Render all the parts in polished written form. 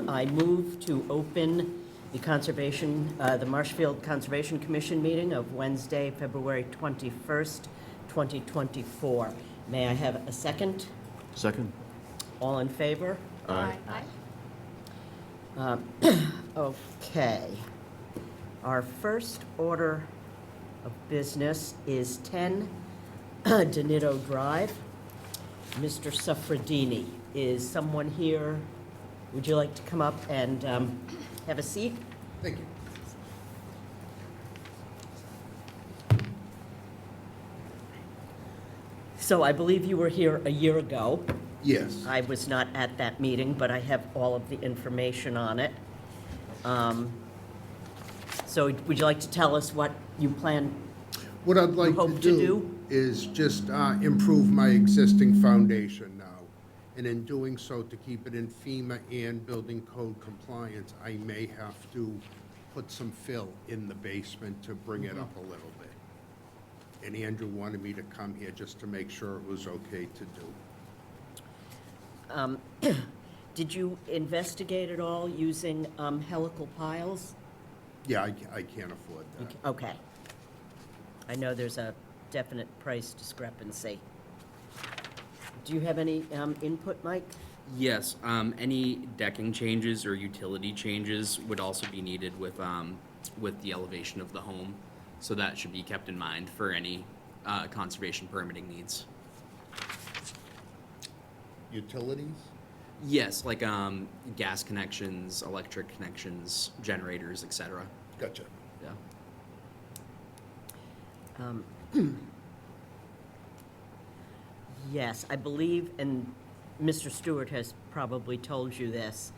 I move to open the Marshfield Conservation Commission meeting of Wednesday, February 21st, 2024. May I have a second? Second. All in favor? Aye. Okay. Our first order of business is 10 Donito Drive. Mr. Suffredini, is someone here? Would you like to come up and have a seat? Thank you. So I believe you were here a year ago. Yes. I was not at that meeting, but I have all of the information on it. So would you like to tell us what you plan? What I'd like hope to to do do? is just improve my existing foundation now. And in doing so, to keep it in FEMA and building code compliance, I may have to put some fill in the basement to bring it up a little bit. And Andrew wanted me to come here just to make sure it was okay to do. Did you investigate at all using helical piles? Yeah, I can't afford that. Okay. I know there's a definite price discrepancy. Do you have any input, Mike? Yes, any decking changes or utility changes would also be needed with the elevation of the home. So that should be kept in mind for any conservation permitting needs. Utilities? Yes, like gas connections, electric connections, generators, etc. Gotcha. Yeah. Yes, I believe, and Mr. Stewart has probably told you this,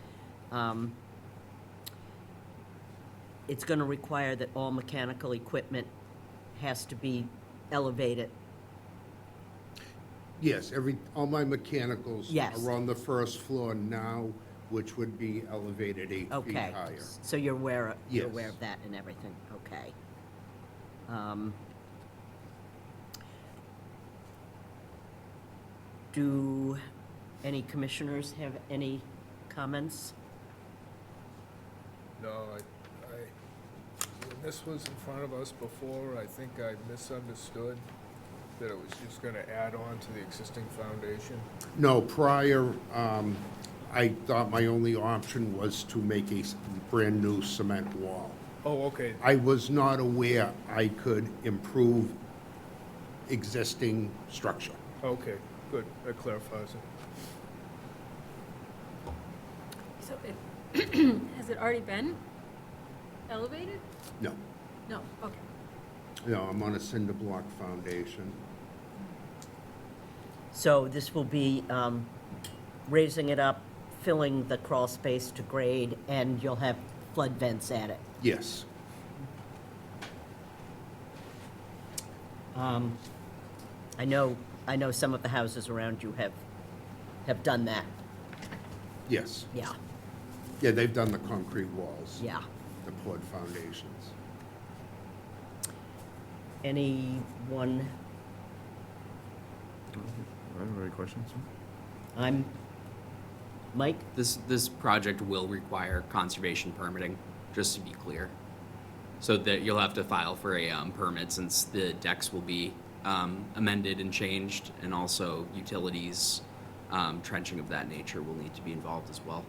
it's going to require that all mechanical equipment has to be elevated. Yes, all my mechanicals Yes. are on the first floor now, which would be elevated 8 feet Okay, higher. so you're aware Yes. of that and everything, okay. Do any commissioners have any comments? No, when this was in front of us before, I think I misunderstood that it was just gonna add on to the existing foundation. No, prior, I thought my only option was to make a brand-new cement wall. Oh, okay, I was not aware I could improve existing structure. okay, good, that clarifies it. So has it already been elevated? No, No, okay. no, I'm on a cinder block foundation. So this will be raising it up, filling the crawl space to grade, and you'll have flood vents at it. Yes, I know some of the houses around you have done that. yes. Yeah, Yeah, they've done the concrete walls. yeah. The poured foundations. Anyone? Any questions? Mike? This project will require conservation permitting, just to be clear. So that you'll have to file for a permit since the decks will be amended and changed, and also utilities, trenching of that nature will need to be involved as well.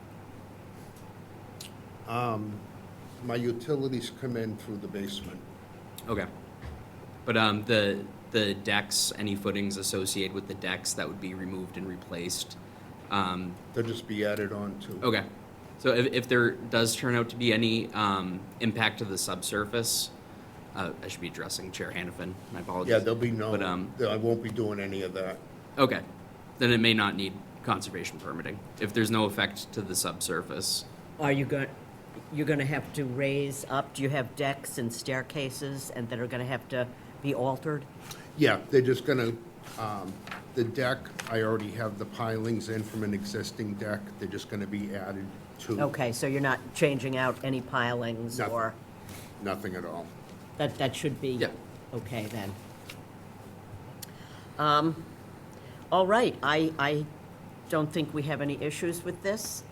My utilities come in through the basement. Okay. But the decks, any footings associated with the decks, that would be removed and replaced. They'll just be added on to. Okay. So if there does turn out to be any impact to the subsurface, I should be addressing Chair Hannafin. My apologies. Yeah, there'll be no, But, I won't be doing any of that. Okay. Then it may not need conservation permitting if there's no effect to the subsurface. Are you going, you're going to have to raise up? Do you have decks and staircases and that are going to have to be altered? Yeah, they're just gonna, the deck, I already have the pilings in from an existing deck. They're just gonna be added to. Okay, so you're not changing out any pilings Nothing. or, Nothing at all. that should be Yeah. okay then. All right, I don't think we have any issues with this.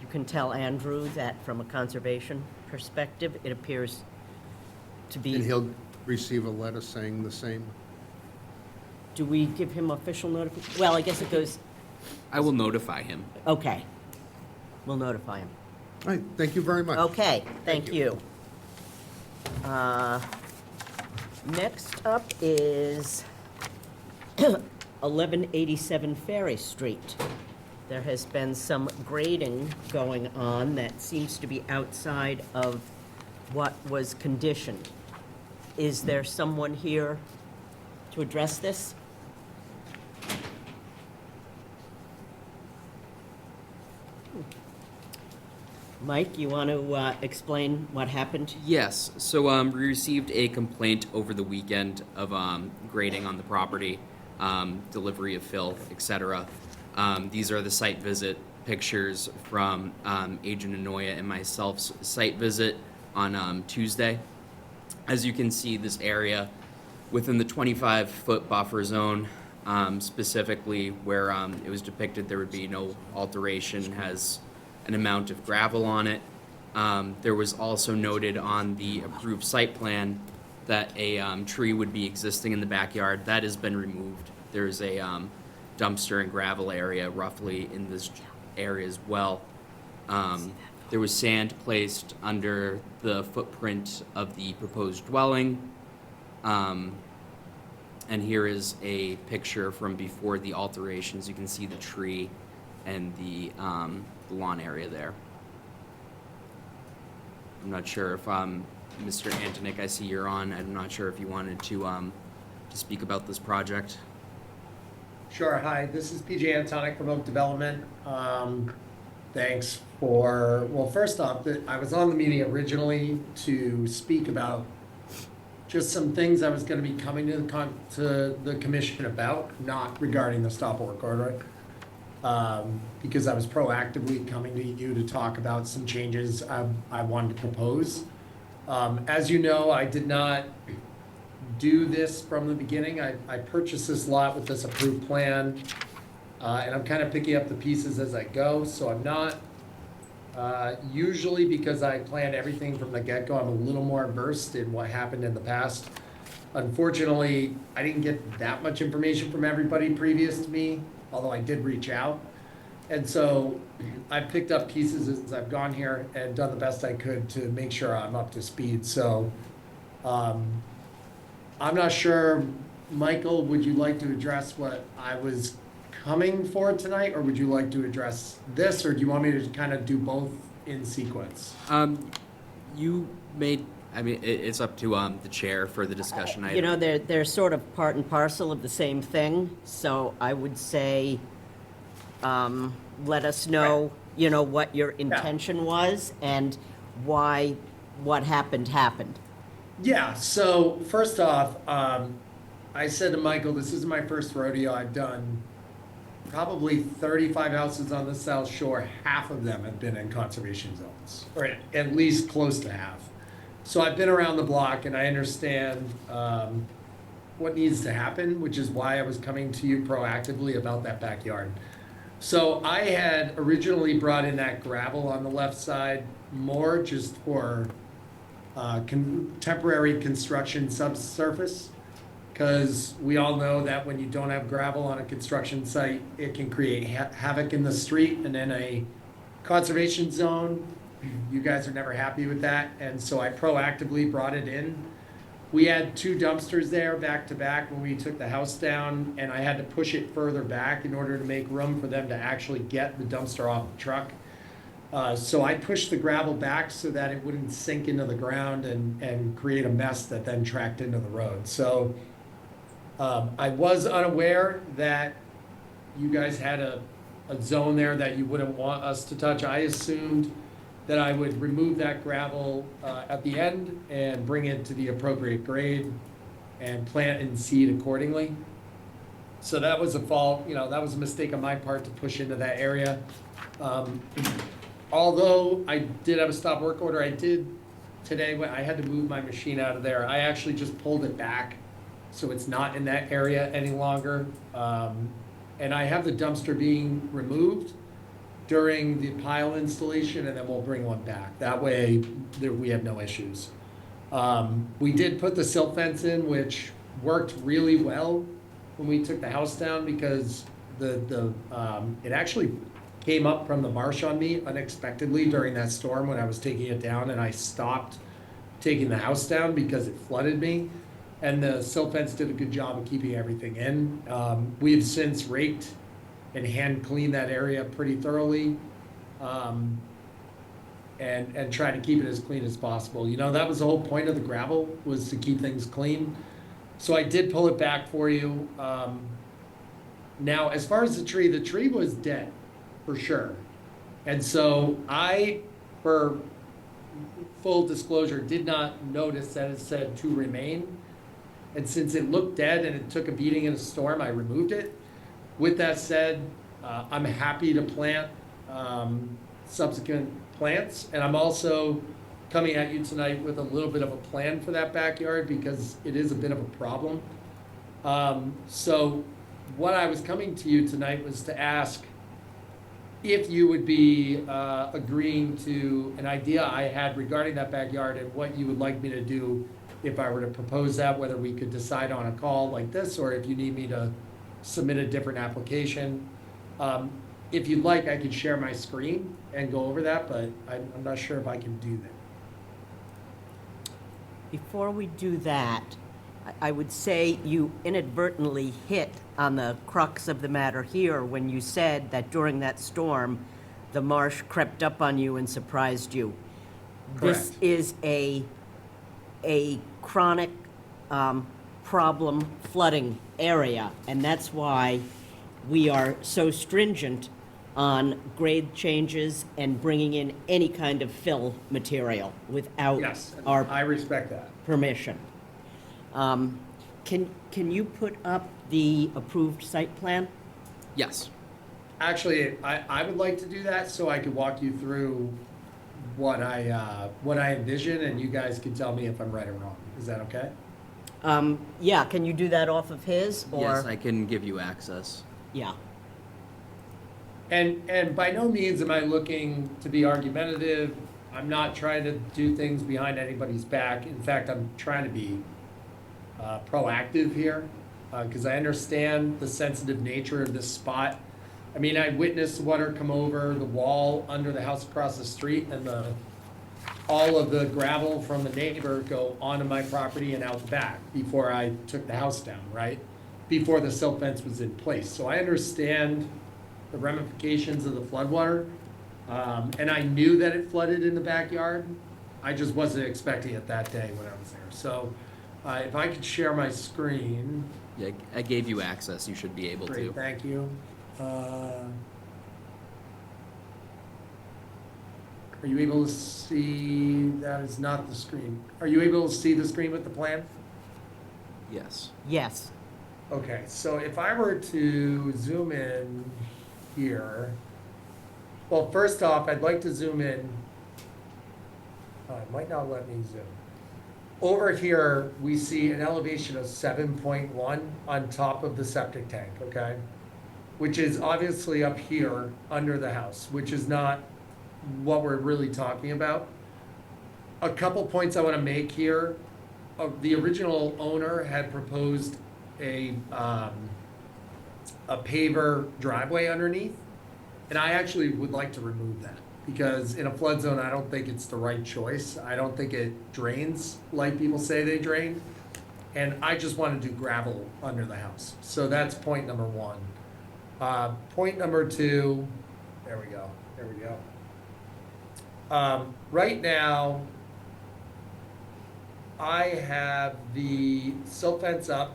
you can tell Andrew that from a conservation perspective, it appears to And be, he'll receive a letter saying the same? do we give him official notification? Well, I guess it goes, I will notify him. okay. We'll notify him. All right, thank you very much. Okay, thank Thank you. Next up is 1187 Ferry Street. There has been some grading going on that seems to be outside of what was conditioned. Is there someone here to address this? Mike, you want to explain what happened? Yes, so we received a complaint over the weekend of grading on the property, delivery of fill, etc. These are the site visit pictures from Agent Anoya and myself's site visit on Tuesday. As you can see, this area within the 25-foot buffer zone, specifically where it was depicted there would be no alteration, has an amount of gravel on it. There was also noted on the approved site plan that a tree would be existing in the backyard. That has been removed. There's a dumpster and gravel area roughly in this area as well. There was sand placed under the footprint of the proposed dwelling. And here is a picture from before the alterations. You can see the tree and the lawn area there. I'm not sure if Mr. Antonick, I see you're on. I'm not sure if you wanted to speak about this project. Sure. Hi, this is PJ Antonick from Oak Development. Thanks for, well, first off, I was on the meeting originally to speak about just some things I was going to be coming to the commission about, not regarding the stop work order. Because I was proactively coming to you to talk about some changes I wanted to propose. As you know, I did not do this from the beginning. I purchased this lot with this approved plan, and I'm kind of picking up the pieces as I go, so I'm not, usually because I planned everything from the get-go, I'm a little more versed in what happened in the past. Unfortunately, I didn't get that much information from everybody previous to me, although I did reach out. And so I've picked up pieces as I've gone here and done the best I could to make sure I'm up to speed. So I'm not sure, Michael, would you like to address what I was coming for tonight, or would you like to address this, or do you want me to kind of do both in sequence? You made, I mean, it's up to the chair for the discussion item. You know, they're sort of part and parcel of the same thing, so I would say, let us know, you know, what your intention was and why what happened. Yeah, so first off, I said to Michael, this is my first rodeo. I've done probably 35 houses on the South Shore. Half of them have been in conservation zones, or at least close to half. So I've been around the block and I understand what needs to happen, which is why I was coming to you proactively about that backyard. So I had originally brought in that gravel on the left side more just for temporary construction subsurface, because we all know that when you don't have gravel on a construction site, it can create havoc in the street, and in a conservation zone, you guys are never happy with that, and so I proactively brought it in. We had 2 dumpsters there back to back when we took the house down, and I had to push it further back in order to make room for them to actually get the dumpster off the truck. So I pushed the gravel back so that it wouldn't sink into the ground and create a mess that then tracked into the road. So I was unaware that you guys had a zone there that you wouldn't want us to touch. I assumed that I would remove that gravel at the end and bring it to the appropriate grade and plant and seed accordingly. So that was a fault, you know, that was a mistake on my part to push into that area. Although I did have a stop work order, I did today, when I had to move my machine out of there, I actually just pulled it back so it's not in that area any longer. And I have the dumpster being removed. during the pile installation, and then we'll bring one back. That way, we have no issues. We did put the silt fence in, which worked really well when we took the house down, because it actually came up from the marsh on me unexpectedly during that storm when I was taking it down, and I stopped taking the house down because it flooded me. And the silt fence did a good job of keeping everything in. We have since raked and hand cleaned that area pretty thoroughly, and try to keep it as clean as possible. You know, that was the whole point of the gravel, was to keep things clean. So I did pull it back for you. Now, as far as the tree was dead, for sure. And so I, for full disclosure, did not notice that it said to remain. And since it looked dead and it took a beating in a storm, I removed it. With that said, I'm happy to plant subsequent plants. And I'm also coming at you tonight with a little bit of a plan for that backyard, because it is a bit of a problem. So what I was coming to you tonight was to ask if you would be agreeing to an idea I had regarding that backyard, and what you would like me to do if I were to propose that, whether we could decide on a call like this, or if you need me to submit a different application. If you'd like, I could share my screen and go over that, but I'm not sure if I can do that. Before we do that, I would say you inadvertently hit on the crux of the matter here when you said that during that storm, the marsh crept up on you and surprised you. This Correct. is a chronic problem flooding area, and that's why we are so stringent on grade changes and bringing in any kind of fill material without Yes, our I respect that. permission. Can you put up the approved site plan? Yes. Actually, I would like to do that so I could walk you through what I envision, and you guys can tell me if I'm right or wrong. Is that okay? Yeah, can you do that off of his, or? Yes, I can give you access. Yeah, And by no means am I looking to be argumentative. I'm not trying to do things behind anybody's back. In fact, I'm trying to be proactive here, because I understand the sensitive nature of this spot. I mean, I witnessed water come over the wall under the house across the street, and all of the gravel from the neighbor go onto my property and out the back before I took the house down, right? Before the silt fence was in place. So I understand the ramifications of the floodwater, and I knew that it flooded in the backyard. I just wasn't expecting it that day when I was there. So if I could share my screen. Yeah, I gave you access. You should be able Great, to. thank you. Are you able to see? That is not the screen. Are you able to see the screen with the plan? Yes. yes. Okay, so if I were to zoom in here, well, first off, I'd like to zoom in. It might not let me zoom. Over here, we see an elevation of 7.1 on top of the septic tank, okay? Which is obviously up here under the house, which is not what we're really talking about. A couple points I want to make here. The original owner had proposed a paver driveway underneath, and I actually would like to remove that, because in a flood zone, I don't think it's the right choice. I don't think it drains like people say they drain, and I just want to do gravel under the house. So that's point number one. Point number two, there we go. Right now, I have the silt fence up,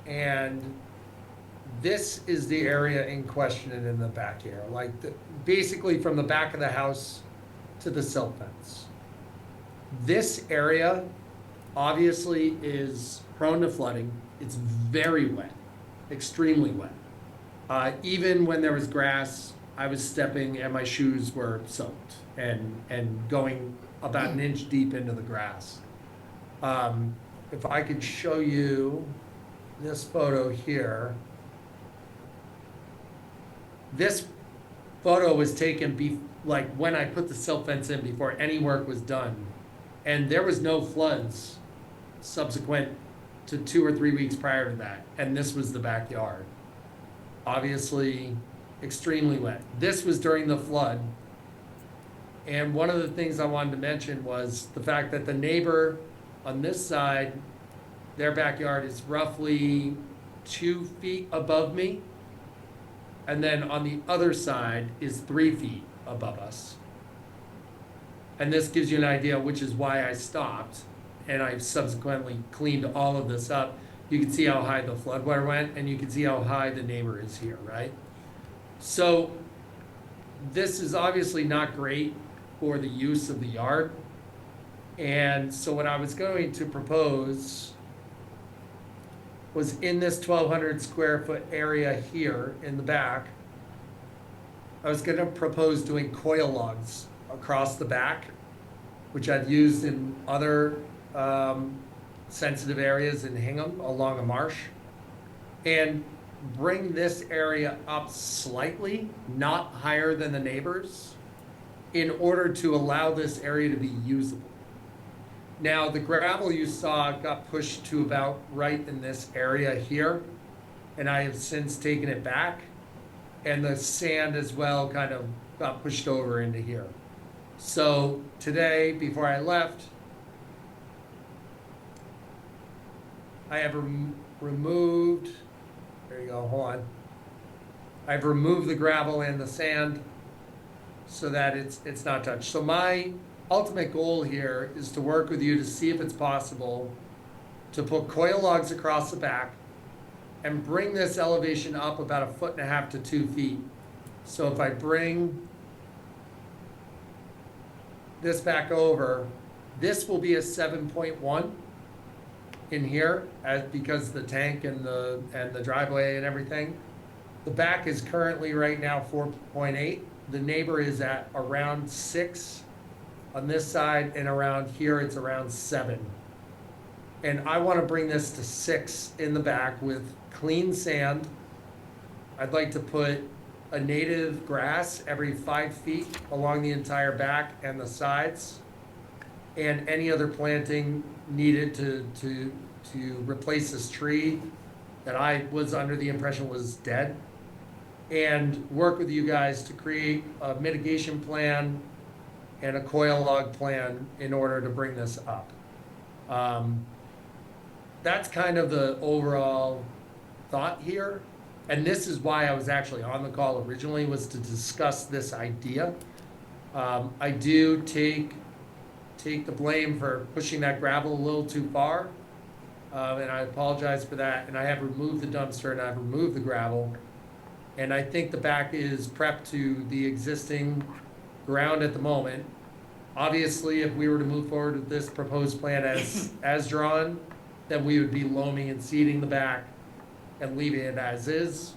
and this is the area in question and in the back here, like basically from the back of the house to the silt fence. This area obviously is prone to flooding. It's very wet, extremely wet. Even when there was grass, I was stepping and my shoes were soaked and going about an inch deep into the grass. If I could show you this photo here. This photo was taken like when I put the silt fence in before any work was done. And there was no floods subsequent to 2 or 3 weeks prior to that. And this was the backyard. Obviously, extremely wet. This was during the flood. And one of the things I wanted to mention was the fact that the neighbor on this side, their backyard is roughly 2 feet above me. And then on the other side is 3 feet above us. And this gives you an idea, which is why I stopped. And I subsequently cleaned all of this up. You can see how high the floodwater went, and you can see how high the neighbor is here, right? So this is obviously not great for the use of the yard. And so what I was going to propose was in this 1,200 square foot area here in the back, I was gonna propose doing coil logs across the back, which I've used in other sensitive areas in Hingham along a marsh, and bring this area up slightly, not higher than the neighbors, in order to allow this area to be usable. Now, the gravel you saw got pushed to about right in this area here, and I have since taken it back, and the sand as well kind of got pushed over into here. So today, before I left, I have removed, there you go, hold on. I've removed the gravel and the sand so that it's not touched. So my ultimate goal here is to work with you to see if it's possible to put coil logs across the back and bring this elevation up about 1.5 to 2 feet. So if I bring this back over, this will be a 7.1 in here because the tank and the driveway and everything. The back is currently right now 4.8. The neighbor is at around 6 on this side, and around here it's around 7. And I want to bring this to 6 in the back with clean sand. I'd like to put a native grass every 5 feet along the entire back and the sides, and any other planting needed to replace this tree that I was under the impression was dead, and work with you guys to create a mitigation plan and a coil log plan in order to bring this up. That's kind of the overall thought here. And this is why I was actually on the call originally, was to discuss this idea. I do take the blame for pushing that gravel a little too far. And I apologize for that. And I have removed the dumpster and I've removed the gravel. And I think the back is prepped to the existing ground at the moment. Obviously, if we were to move forward with this proposed plan as drawn, then we would be loaming and seeding the back and leaving it as is.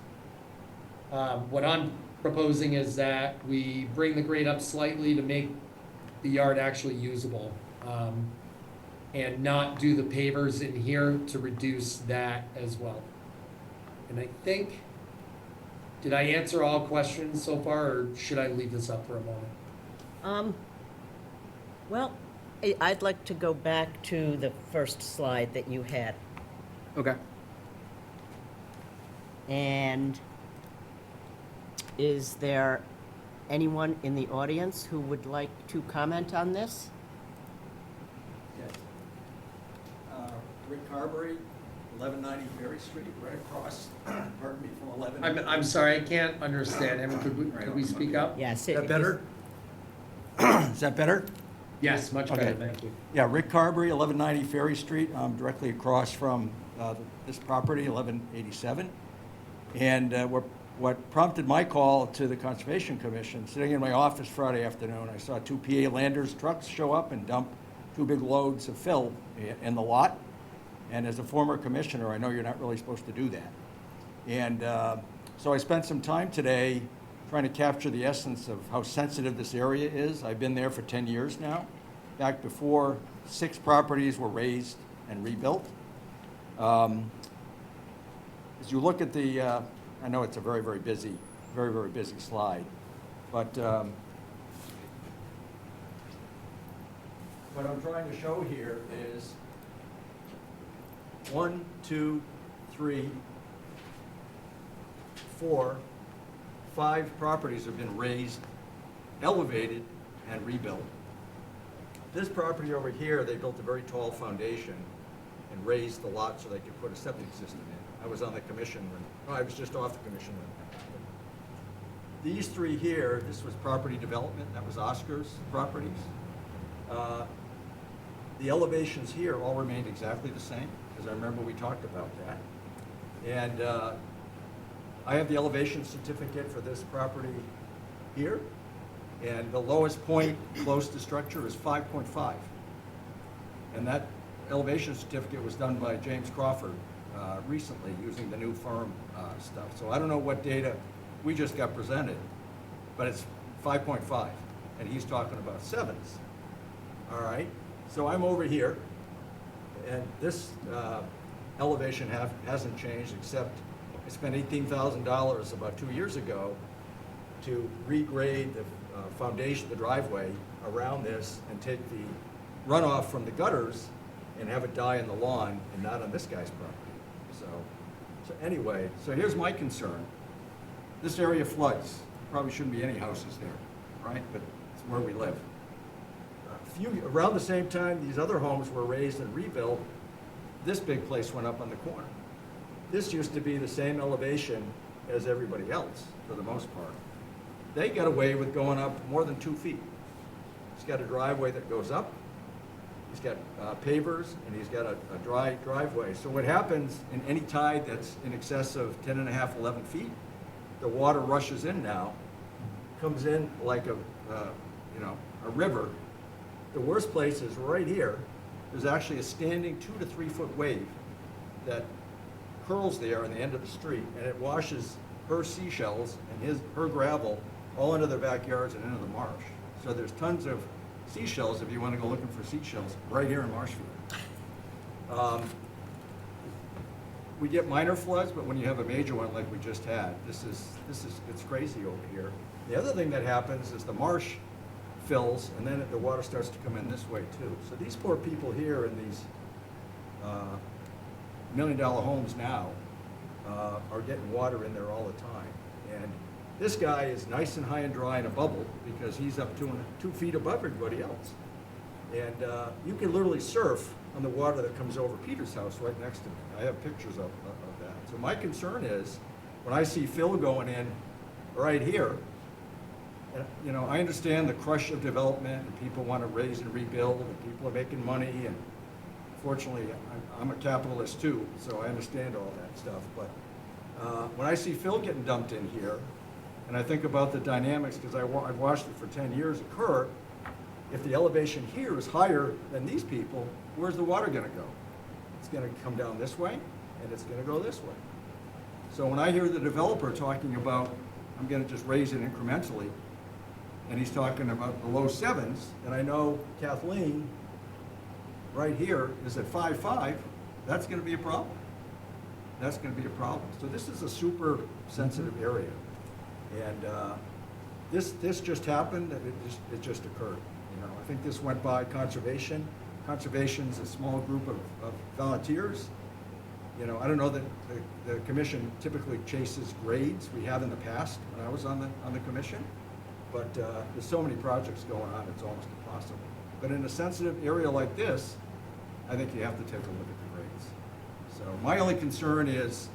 What I'm proposing is that we bring the grade up slightly to make the yard actually usable, and not do the pavers in here to reduce that as well. And I think, did I answer all questions so far, or should I leave this up for a moment? Well, I'd like to go back to the first slide that you had. Okay. And is there anyone in the audience who would like to comment on this? Yes. Rick Carberry, 1190 Ferry Street, right across, pardon me, from 11. I'm sorry, I can't understand him. Could we speak up? Yes. Is that better? Is that better? Yes, much better, Okay. thank you. Yeah, Rick Carberry, 1190 Ferry Street. I'm directly across from this property, 1187. And what prompted my call to the Conservation Commission, sitting in my office Friday afternoon, I saw 2 PA Landers trucks show up and dump 2 big loads of fill in the lot. And as a former commissioner, I know you're not really supposed to do that. And so I spent some time today trying to capture the essence of how sensitive this area is. I've been there for 10 years now, back before 6 properties were raised and rebuilt. As you look at the, I know it's a very, very busy slide. But what I'm trying to show here is 1, 2, 3, 4, 5 properties have been raised, elevated, and rebuilt. This property over here, they built a very tall foundation and raised the lot so they could put a septic system in. I was on the commission when, no, I was just off the commission when that happened. These 3 here, this was property development, that was Oscar's properties. The elevations here all remained exactly the same, because I remember we talked about that. And I have the elevation certificate for this property here, and the lowest point close to structure is 5.5. And that elevation certificate was done by James Crawford recently using the new firm stuff. So I don't know what data we just got presented, but it's 5.5, and he's talking about 7s. All right, so I'm over here, and this elevation hasn't changed, except I spent $18,000 about 2 years ago to regrade the foundation, the driveway around this, and take the runoff from the gutters and have it die in the lawn and not on this guy's property. So anyway, so here's my concern. This area floods. Probably shouldn't be any houses there, right? But it's where we live. Around the same time these other homes were raised and rebuilt, this big place went up on the corner. This used to be the same elevation as everybody else, for the most part. They got away with going up more than 2 feet. He's got a driveway that goes up, he's got pavers, and he's got a dry driveway. So what happens in any tide that's in excess of 10.5, 11 feet, the water rushes in now, comes in like a river. The worst place is right here. There's actually a standing 2 to 3 foot wave that curls there on the end of the street, and it washes her seashells and her gravel all into their backyards and into the marsh. So there's tons of seashells if you want to go looking for seashells right here in Marshfield. We get minor floods, but when you have a major one like we just had, it's crazy over here. The other thing that happens is the marsh fills, and then the water starts to come in this way too. So these poor people here in these $1 million homes now are getting water in there all the time. And this guy is nice and high and dry in a bubble because he's up 2 feet above everybody else. And you can literally surf on the water that comes over Peter's house right next to me. I have pictures of that. So my concern is when I see Phil going in right here, and, I understand the crush of development, and people want to raise and rebuild, and people are making money, and fortunately, I'm a capitalist too, so I understand all that stuff. But when I see Phil getting dumped in here, and I think about the dynamics, because I've watched it for 10 years occur, if the elevation here is higher than these people, where's the water going to go? It's going to come down this way, and it's going to go this way. So when I hear the developer talking about, I'm going to just raise it incrementally, and he's talking about the low 7s, and I know Kathleen right here is at 5.5, that's going to be a problem. That's going to be a problem. So this is a super sensitive area. And this just happened, it just occurred. I think this went by conservation. Conservation's a small group of volunteers. I don't know that the commission typically chases grades. We have in the past when I was on the commission. But there's so many projects going on, it's almost impossible. But in a sensitive area like this, I think you have to take a look at the grades. So my only concern is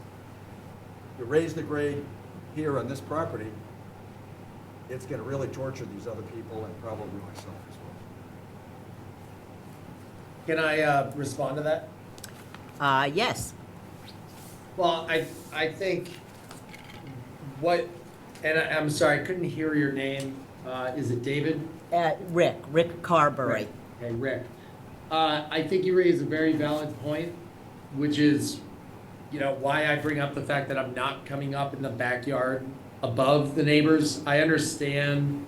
you raise the grade here on this property, it's going to really torture these other people and probably myself as well. Can I respond to that? Yes. Well, I think and I'm sorry, I couldn't hear your name. Is it David? Rick Carberry. Hey, Rick. I think you raise a very valid point, which is, why I bring up the fact that I'm not coming up in the backyard above the neighbors. I understand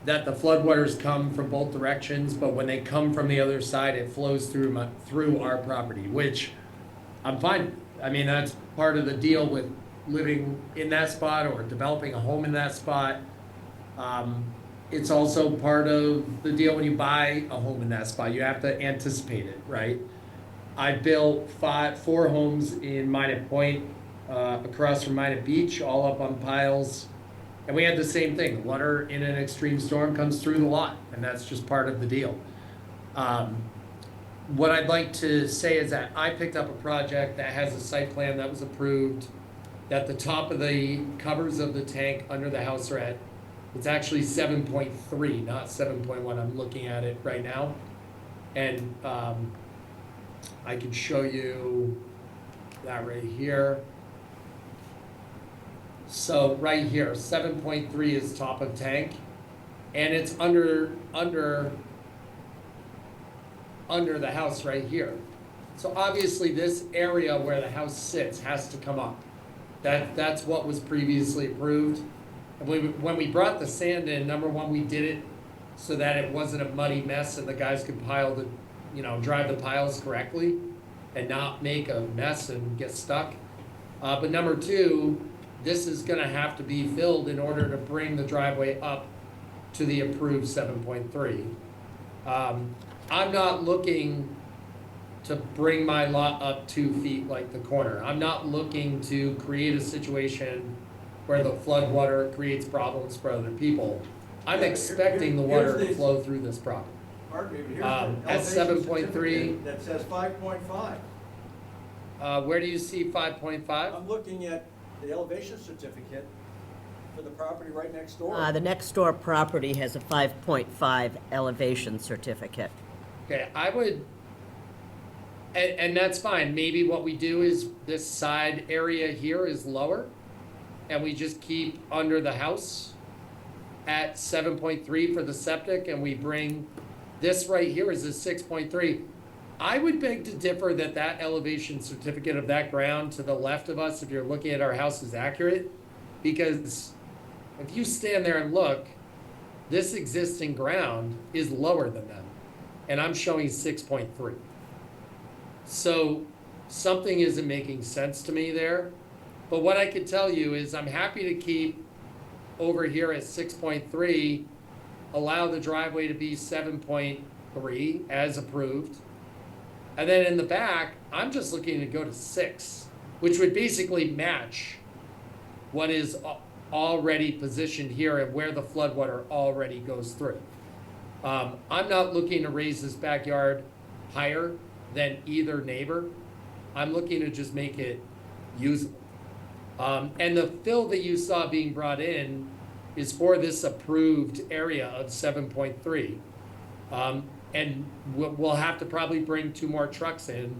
that the floodwaters come from both directions, but when they come from the other side, it flows through our property, which I'm fine. I mean, that's part of the deal with living in that spot or developing a home in that spot. It's also part of the deal when you buy a home in that spot. You have to anticipate it, right? I built four homes in Minot Point, across from Minot Beach, all up on piles. And we had the same thing. Water in an extreme storm comes through the lot, and that's just part of the deal. What I'd like to say is that I picked up a project that has a site plan that was approved, that the top of the covers of the tank under the house are at, it's actually 7.3, not 7.1. I'm looking at it right now. And I can show you that right here. So right here, 7.3 is top of tank, and it's under the house right here. So obviously this area where the house sits has to come up. That's what was previously approved. And when we brought the sand in, number one, we did it so that it wasn't a muddy mess and the guys could drive the piles correctly and not make a mess and get stuck. But number two, this is gonna have to be filled in order to bring the driveway up to the approved 7.3. I'm not looking to bring my lot up 2 feet like the corner. I'm not looking to create a situation where the floodwater creates problems for other people. I'm expecting the water to flow through this property. Pardon me, but here's the At elevation 7.3. certificate that says 5.5. Where do you see 5.5? I'm looking at the elevation certificate for the property right next door. The next door property has a 5.5 elevation certificate. Okay, I would, and that's fine. Maybe what we do is this side area here is lower, and we just keep under the house at 7.3 for the septic, and we bring this right here is a 6.3. I would beg to differ that that elevation certificate of that ground to the left of us, if you're looking at our house, is accurate, because if you stand there and look, this existing ground is lower than them, and I'm showing 6.3. So something isn't making sense to me there. But what I could tell you is I'm happy to keep over here at 6.3, allow the driveway to be 7.3 as approved. And then in the back, I'm just looking to go to 6, which would basically match what is already positioned here and where the floodwater already goes through. I'm not looking to raise this backyard higher than either neighbor. I'm looking to just make it usable. And the fill that you saw being brought in is for this approved area of 7.3. And we'll have to probably bring 2 more trucks in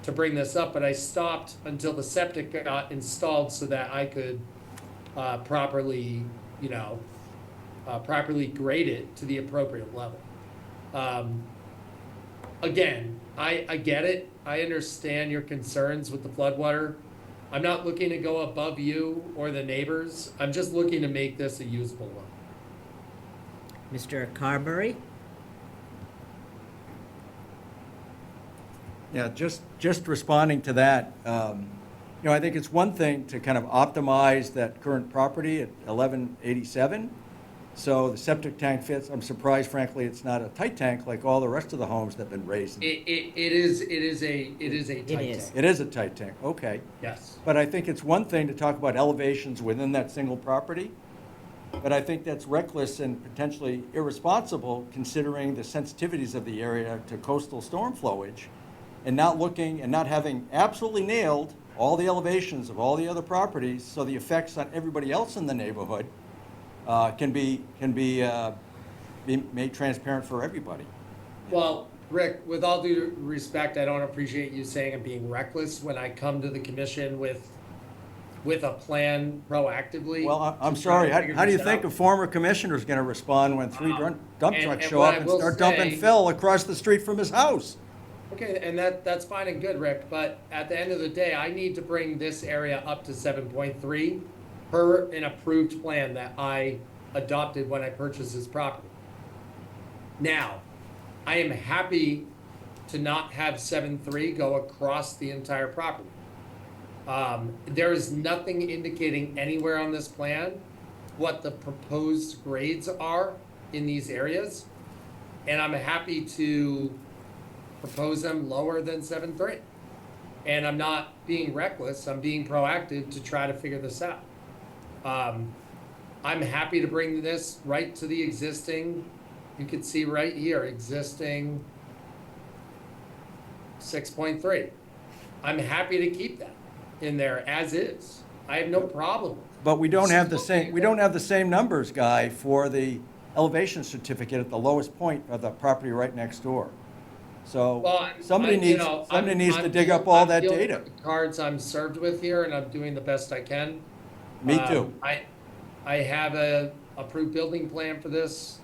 to bring this up, but I stopped until the septic got installed so that I could properly grade it to the appropriate level. Again, I get it. I understand your concerns with the floodwater. I'm not looking to go above you or the neighbors. I'm just looking to make this a usable one. Mr. Carberry? Yeah, just responding to that, I think it's one thing to kind of optimize that current property at 1187. So the septic tank fits. I'm surprised, frankly, it's not a tight tank like all the rest of the homes that have been raised. It is a tight tank. It is a tight tank, okay. Yes. But I think it's one thing to talk about elevations within that single property, but I think that's reckless and potentially irresponsible considering the sensitivities of the area to coastal storm flowage, and not looking and not having absolutely nailed all the elevations of all the other properties, so the effects on everybody else in the neighborhood can be made transparent for everybody. Well, Rick, with all due respect, I don't appreciate you saying I'm being reckless when I come to the commission with a plan proactively. Well, I'm to try sorry, to figure how do you this think out. a former commissioner is gonna respond when 3 dump and trucks show what up I and will start dumping say- fill across the street from his house? Okay, and that's fine and good, Rick, but at the end of the day, I need to bring this area up to 7.3 per an approved plan that I adopted when I purchased this property. Now, I am happy to not have 7.3 go across the entire property. There is nothing indicating anywhere on this plan what the proposed grades are in these areas. And I'm happy to propose them lower than 7.3. And I'm not being reckless, I'm being proactive to try to figure this out. I'm happy to bring this right to the existing, you can see right here, existing 6.3. I'm happy to keep that in there as is. I have no problem with it. But we don't have the same numbers, Guy, for the elevation certificate at the lowest point of the property right next door. So Well, somebody you needs, know, somebody I'm- needs to I'm dig deal- up all I'm that dealing data. with the cards I'm served with here, and I'm doing the best I can. Me too. I have a approved building plan for this.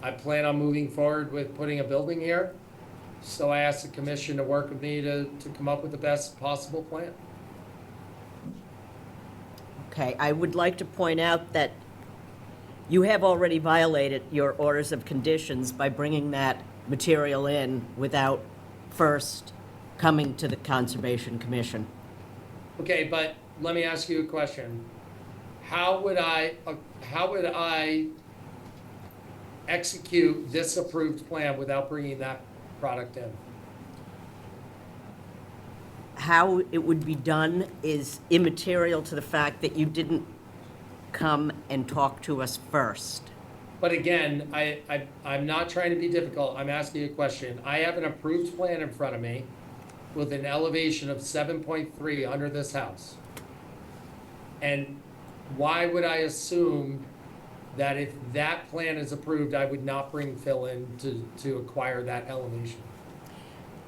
I plan on moving forward with putting a building here. So I asked the commission to work with me to come up with the best possible plan. Okay, I would like to point out that you have already violated your orders of conditions by bringing that material in without first coming to the Conservation Commission. Okay, but let me ask you a question. How would I execute this approved plan without bringing that product in? How it would be done is immaterial to the fact that you didn't come and talk to us first. But again, I'm not trying to be difficult, I'm asking you a question. I have an approved plan in front of me with an elevation of 7.3 under this house. And why would I assume that if that plan is approved, I would not bring fill in to acquire that elevation?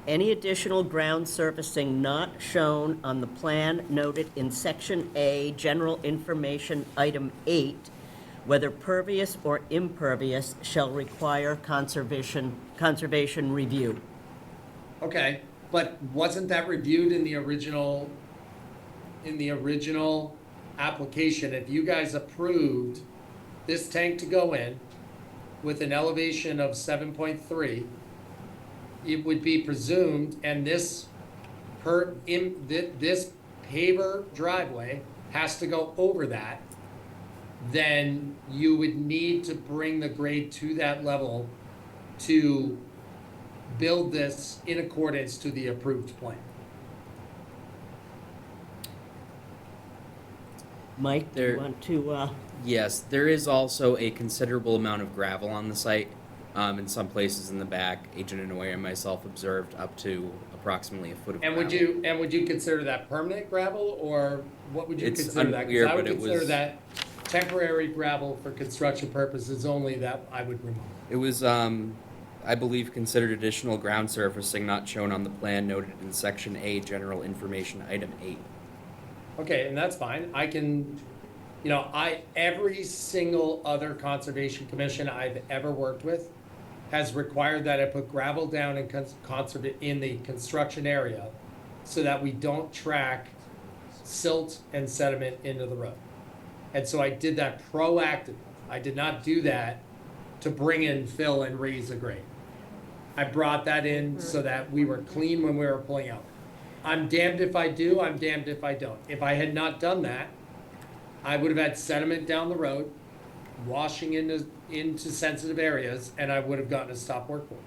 Any additional ground surfacing not shown on the plan noted in Section A, General Information, Item 8, whether pervious or impervious, shall require conservation review. Okay, but wasn't that reviewed in the original application? If you guys approved this tank to go in with an elevation of 7.3, it would be presumed, and this paver driveway has to go over that, then you would need to bring the grade to that level to build this in accordance to the approved plan. Mike, do you There- want to, Yes, there is also a considerable amount of gravel on the site. In some places in the back, Agent Inouye and myself observed up to approximately a foot of And gravel. would you consider that permanent gravel, or what would you It's consider that? 'Cause unclear, I would but it consider was- that temporary gravel for construction purposes only, that I would remove. It was, I believe, considered additional ground surfacing not shown on the plan noted in Section A, General Information, Item 8. Okay, and that's fine. I can, every single other conservation commission I've ever worked with has required that I put gravel down in the construction area so that we don't track silt and sediment into the road. And so I did that proactively. I did not do that to bring in fill and raise the grade. I brought that in so that we were clean when we were pulling out. I'm damned if I do, I'm damned if I don't. If I had not done that, I would have had sediment down the road, washing into sensitive areas, and I would have gotten a stop work order.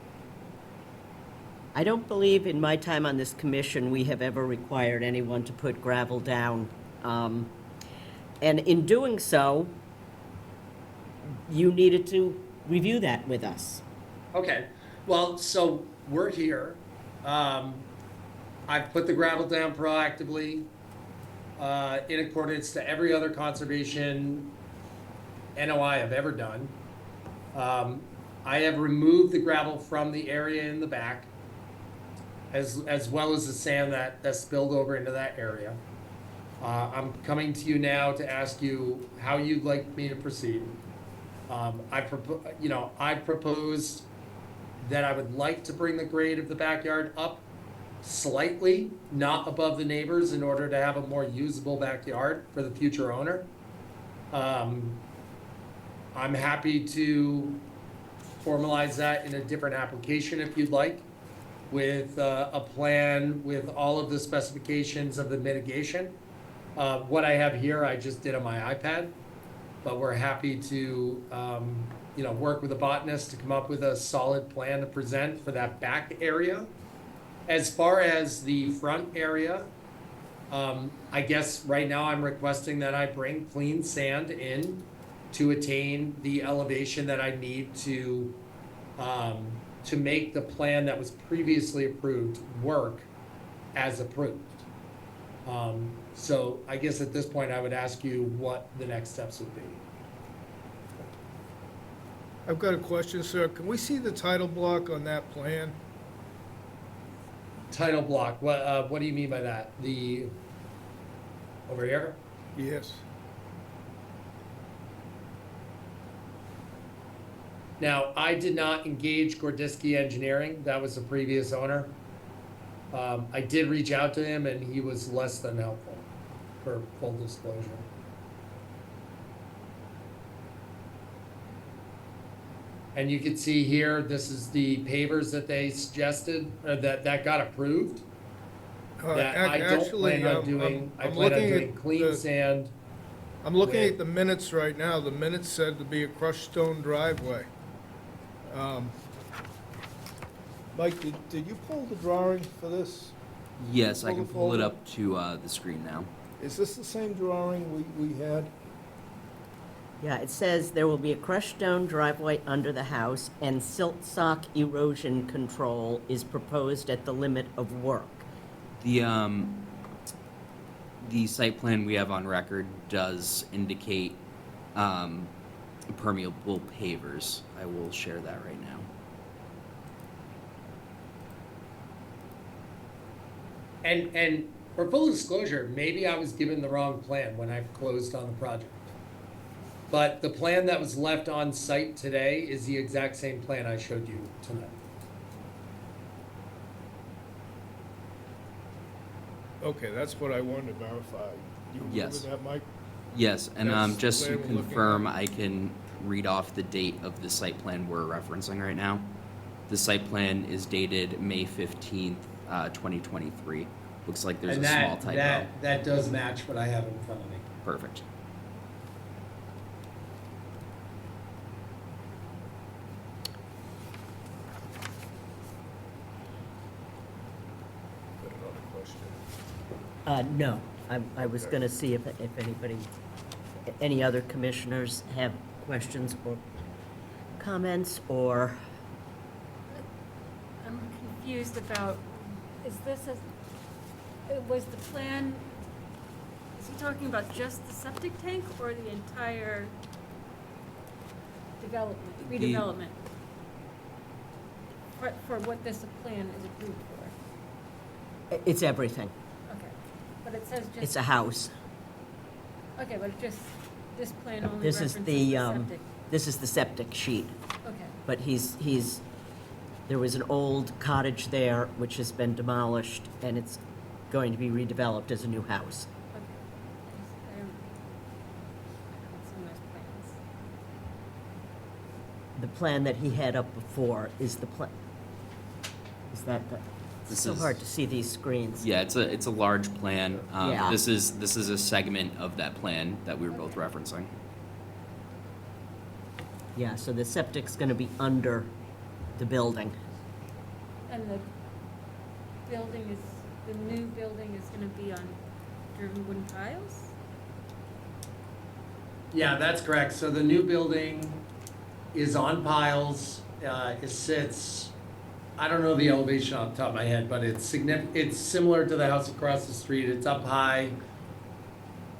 I don't believe in my time on this commission, we have ever required anyone to put gravel down. And in doing so, you needed to review that with us. Okay, well, so we're here. I've put the gravel down proactively, in accordance to every other conservation NOI I've ever done. I have removed the gravel from the area in the back, as well as the sand that spilled over into that area. I'm coming to you now to ask you how you'd like me to proceed. I proposed that I would like to bring the grade of the backyard up slightly, not above the neighbors, in order to have a more usable backyard for the future owner. I'm happy to formalize that in a different application if you'd like, with a plan with all of the specifications of the mitigation. What I have here, I just did on my iPad. but we're happy to, work with a botanist to come up with a solid plan to present for that back area. As far as the front area, I guess right now I'm requesting that I bring clean sand in to attain the elevation that I need to make the plan that was previously approved work as approved. So I guess at this point, I would ask you what the next steps would be. I've got a question, sir. Can we see the title block on that plan? Title block, what do you mean by that? Over here? Yes. Now, I did not engage Gordiski Engineering, that was the previous owner. I did reach out to him and he was less than helpful, for full disclosure. And you can see here, this is the pavers that they suggested, that got approved. That I don't plan on doing, I plan on doing clean sand. I'm looking at the minutes right now. The minutes said to be a crushed stone driveway. Mike, did you pull the drawing for this? Yes, I Pull can the pull it folder. up to the screen now. Is this the same drawing we had? Yeah, it says there will be a crushed stone driveway under the house, and silt sock erosion control is proposed at the limit of work. The site plan we have on record does indicate permeable pavers. I will share that right now. And for full disclosure, maybe I was given the wrong plan when I closed on the project. But the plan that was left on site today is the exact same plan I showed you tonight. Okay, that's what I wanted to verify. You agree Yes. with that, Mike? Yes, and That's just the to plan we're looking confirm, at. I can read off the date of the site plan we're referencing right now. The site plan is dated May 15th, 2023. Looks like there's And a small typo. that does match what I have in front of me. Perfect. Got another question. No, I was gonna see if anybody, any other commissioners have questions or comments, or, I'm confused about, was the plan, is he talking about just the septic tank or the entire redevelopment? For what this plan is approved for? it's everything. Okay, but it says just. It's a house. Okay, but it just, this plan only This references is the the, septic. this is the septic sheet. Okay, But there was an old cottage there which has been demolished, and it's going to be redeveloped as a new house. okay. I haven't seen those plans. The plan that he had up before is the plan. Is that, it's This so is- hard to see these screens. Yeah, it's a large plan. Yeah. This is a segment of that plan that we were both referencing. Yeah, so the septic's gonna be under the building. And the new building is gonna be on driven wooden tiles? Yeah, that's correct. So the new building is on piles. It sits, I don't know the elevation off the top of my head, but it's similar to the house across the street. It's up high,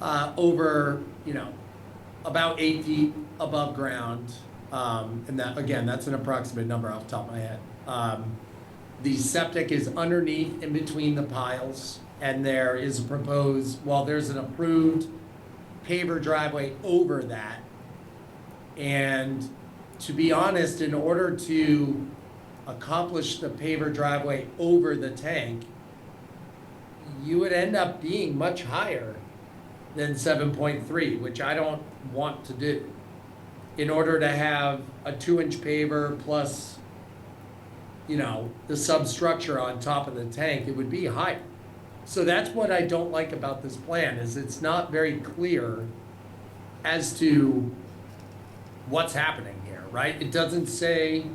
over, about 8 feet above ground. And that, again, that's an approximate number off the top of my head. The septic is underneath in between the piles, and there is a proposed, there's an approved paver driveway over that. And to be honest, in order to accomplish the paver driveway over the tank, you would end up being much higher than 7.3, which I don't want to do. In order to have a 2-inch paver plus, the substructure on top of the tank, it would be higher. So that's what I don't like about this plan, is it's not very clear as to what's happening here, right? It doesn't say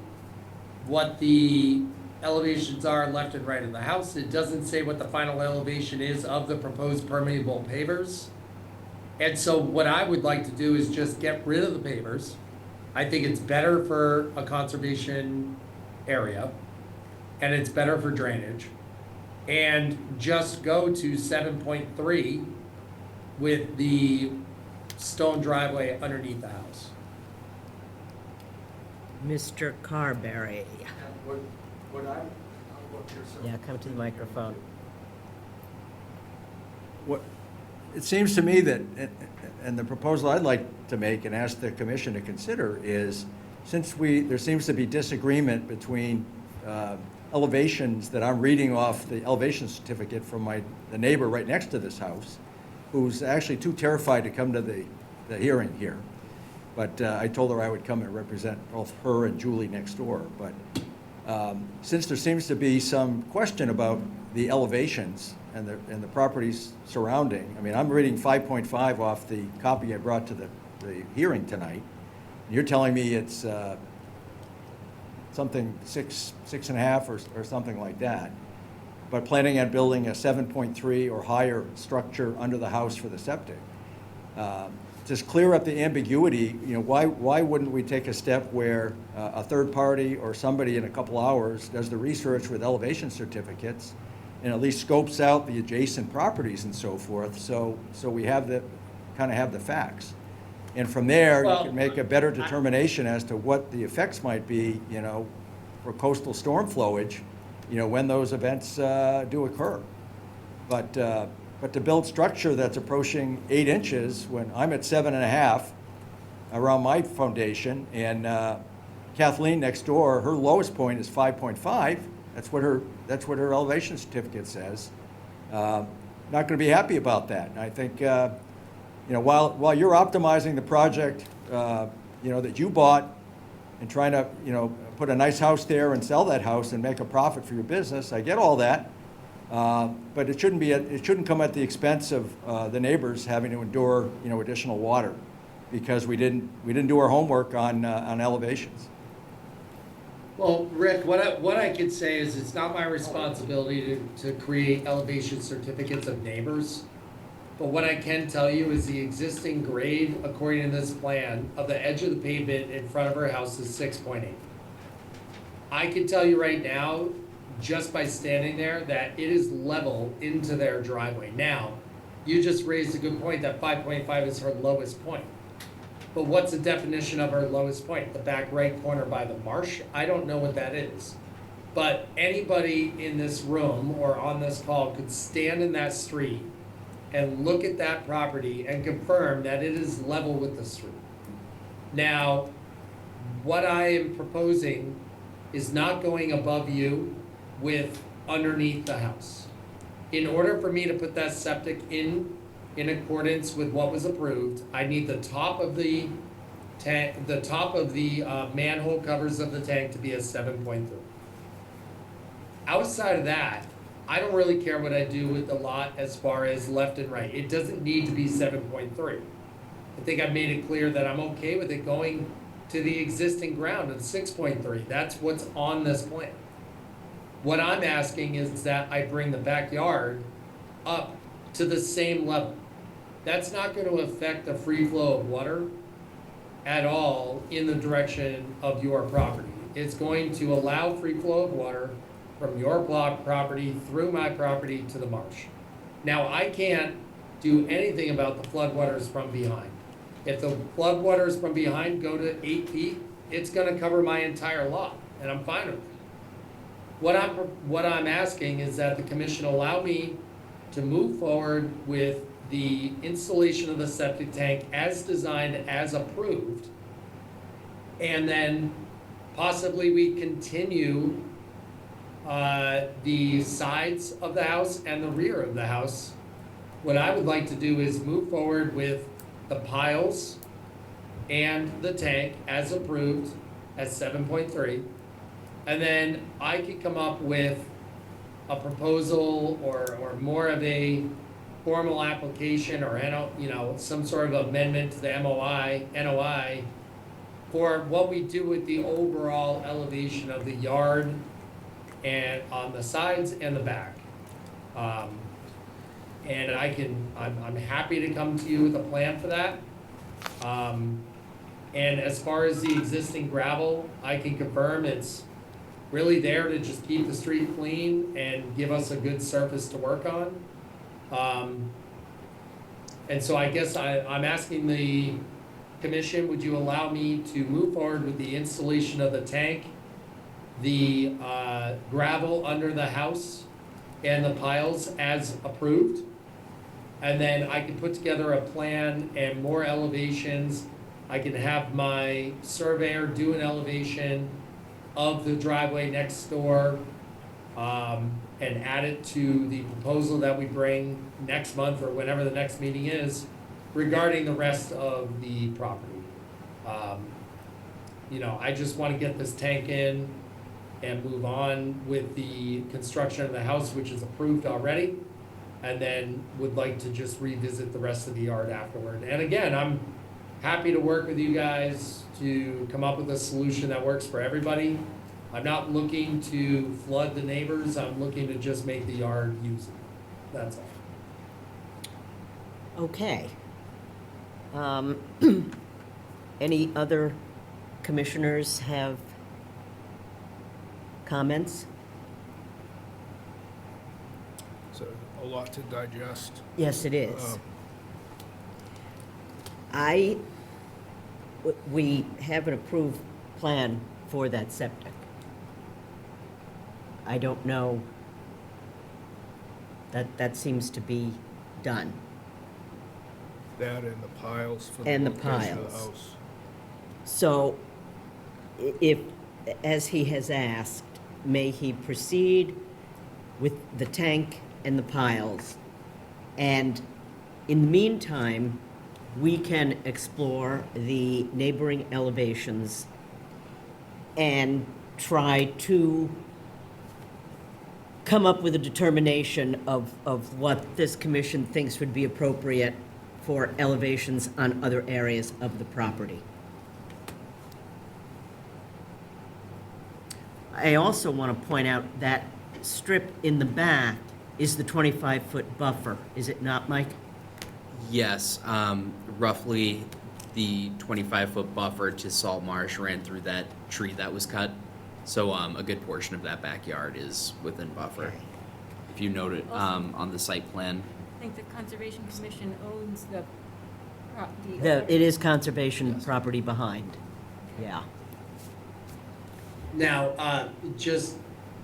what the elevations are left and right of the house. It doesn't say what the final elevation is of the proposed permeable pavers. And so what I would like to do is just get rid of the pavers. I think it's better for a conservation area, and it's better for drainage. And just go to 7.3 with the stone driveway underneath the house. Mr. Carberry. What I, Yeah, come to the microphone. What, it seems to me that, and the proposal I'd like to make and ask the commission to consider is, since there seems to be disagreement between elevations that I'm reading off the elevation certificate from the neighbor right next to this house, who's actually too terrified to come to the hearing here. But I told her I would come and represent both her and Julie next door. But since there seems to be some question about the elevations and the properties surrounding, I mean, I'm reading 5.5 off the copy I brought to the hearing tonight. You're telling me it's something 6.5 or something like that, but planning on building a 7.3 or higher structure under the house for the septic. Just clear up the ambiguity. You know, why wouldn't we take a step where a third party or somebody in a couple hours does the research with elevation certificates and at least scopes out the adjacent properties and so forth, so we have kind of have the facts. And from there, you can make a better determination as to what the effects might be, you know, for coastal storm flowage, you know, when those events do occur. But to build structure that's approaching 8 inches when I'm at 7.5 around my foundation, and Kathleen next door, her lowest point is 5.5. That's what her elevation certificate says. Not going to be happy about that. And I think. You know, while you're optimizing the project, you know, that you bought and trying to, you know, put a nice house there and sell that house and make a profit for your business, I get all that. But it shouldn't come at the expense of the neighbors having to endure, you know, additional water because we didn't do our homework on elevations. Well, Rick, what I could say is it's not my responsibility to create elevation certificates of neighbors. But what I can tell you is the existing grade, according to this plan, of the edge of the pavement in front of her house is 6.8. I can tell you right now, just by standing there, that it is level into their driveway. Now, you just raised a good point that 5.5 is her lowest point. But what's the definition of her lowest point? The back right corner by the marsh? I don't know what that is. But anybody in this room or on this call could stand in that street and look at that property and confirm that it is level with the street. Now, what I am proposing is not going above you with underneath the house. In order for me to put that septic in accordance with what was approved, I need the top of the tank, the top of the manhole covers of the tank to be a 7.3. Outside of that, I don't really care what I do with the lot as far as left and right. It doesn't need to be 7.3. I think I've made it clear that I'm okay with it going to the existing ground of 6.3. That's what's on this plan. What I'm asking is that I bring the backyard up to the same level. That's not going to affect the free flow of water at all in the direction of your property. It's going to allow free flow of water from your block property through my property to the marsh. Now, I can't do anything about the floodwaters from behind. If the floodwaters from behind go to 8 feet, it's gonna cover my entire lot, and I'm fine with it. What I'm asking is that the commission allow me to move forward with the installation of the septic tank as designed, as approved, and then possibly we continue the sides of the house and the rear of the house. What I would like to do is move forward with the piles and the tank as approved at 7.3. And then I could come up with a proposal or more of a formal application or some sort of amendment to the NOI for what we do with the overall elevation of the yard and on the sides and the back. And I'm happy to come to you with a plan for that. And as far as the existing gravel, I can confirm it's really there to just keep the street clean and give us a good surface to work on. And so I guess I'm asking the commission, would you allow me to move forward with the installation of the tank, the gravel under the house, and the piles as approved? And then I can put together a plan and more elevations. I can have my surveyor do an elevation of the driveway next door, and add it to the proposal that we bring next month or whenever the next meeting is regarding the rest of the property. I just want to get this tank in and move on with the construction of the house, which is approved already, and then would like to just revisit the rest of the yard afterward. And again, I'm happy to work with you guys to come up with a solution that works for everybody. I'm not looking to flood the neighbors, I'm looking to just make the yard usable, that's all. Okay. Any other commissioners have comments? It's a lot to digest. Yes, it is. We have an approved plan for that septic. I don't know, that seems to be done. That and the piles for the And the location of the piles. house. So if, as he has asked, may he proceed with the tank and the piles? And in the meantime, we can explore the neighboring elevations and try to come up with a determination of what this commission thinks would be appropriate for elevations on other areas of the property. I also want to point out that strip in the back is the 25-foot buffer, is it not, Mike? Yes, roughly the 25-foot buffer to Salt Marsh ran through that tree that was cut. So a good portion of that backyard is within buffer. Okay. If you note it on the site plan. I think the Conservation Commission owns the property. It is conservation Yes. property behind, yeah. Now,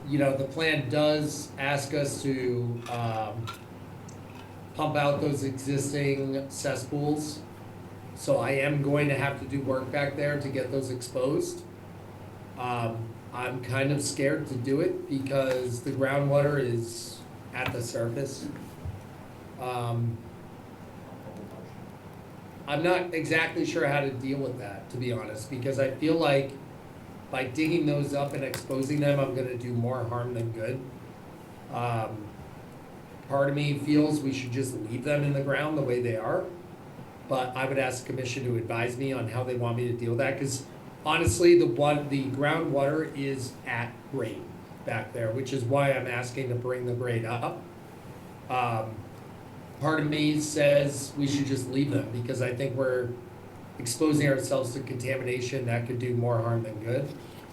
the plan does ask us to pump out those existing cesspools. So I am going to have to do work back there to get those exposed. I'm kind of scared to do it because the groundwater is at the surface. I'm not exactly sure how to deal with that, to be honest, because I feel like by digging those up and exposing them, I'm gonna do more harm than good. Part of me feels we should just leave them in the ground the way they are, but I would ask the commission to advise me on how they want me to deal with that, because honestly, the groundwater is at grade back there, which is why I'm asking to bring the grade up. Part of me says we should just leave them, because I think we're exposing ourselves to contamination that could do more harm than good.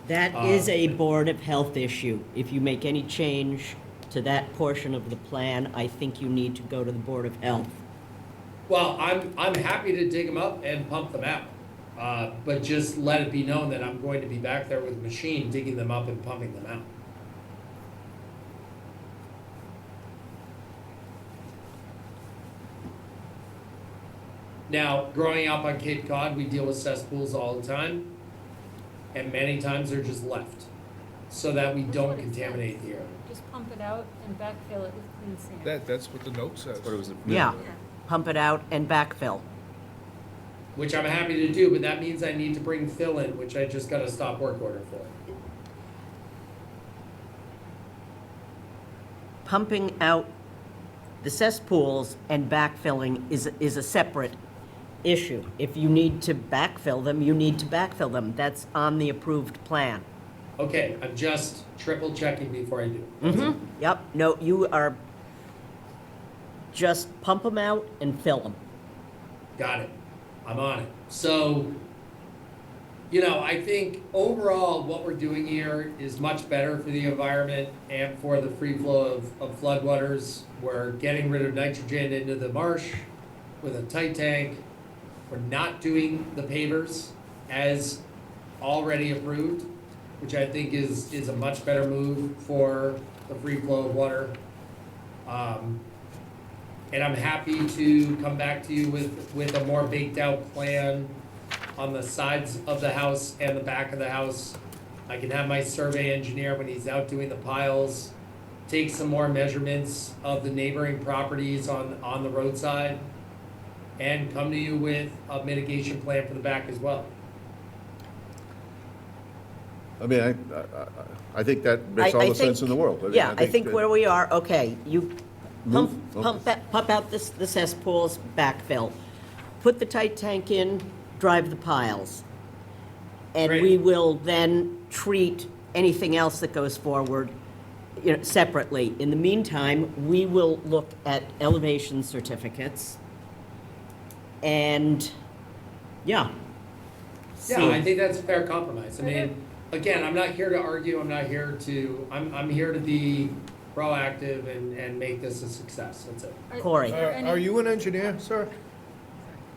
That is a Board of Health issue. If you make any change to that portion of the plan, I think you need to go to the Board of Health. Well, I'm happy to dig them up and pump them out, but just let it be known that I'm going to be back there with a machine digging them up and pumping them out. Now, growing up on Cape Cod, we deal with cesspools all the time, and many times they're just left, so that we don't contaminate the air. Just pump it out and backfill it with clean sand. That's what the note says. What it was. Yeah, Yeah. pump it out and backfill. Which I'm happy to do, but that means I need to bring fill in, which I just got a stop work order for. Pumping out The cesspools and backfilling is a separate issue. If you need to backfill them, you need to backfill them. That's on the approved plan. Okay, I'm just triple checking before I do. That's it. Yep, no, you are, just pump them out and fill them. Got it. I'm on it. So, I think overall what we're doing here is much better for the environment and for the free flow of floodwaters. We're getting rid of nitrogen into the marsh with a tight tank. We're not doing the pavers as already approved, which I think is a much better move for the free flow of water. And I'm happy to come back to you with a more baked out plan on the sides of the house and the back of the house. I can have my survey engineer, when he's out doing the piles, take some more measurements of the neighboring properties on the roadside and come to you with a mitigation plan for the back as well. I mean, I think that makes all I the sense in think- the world. mean, Yeah, I think that- where we are, okay, you pump Okay. out the cesspools, backfill. Put the tight tank in, drive the piles. And Great. we will then treat anything else that goes forward, separately. In the meantime, we will look at elevation certificates. And, yeah. Yeah, I think that's a fair compromise. I mean, again, I'm not here to argue, I'm here to be proactive and make this a success, that's it. Corey. Are you an engineer, sir?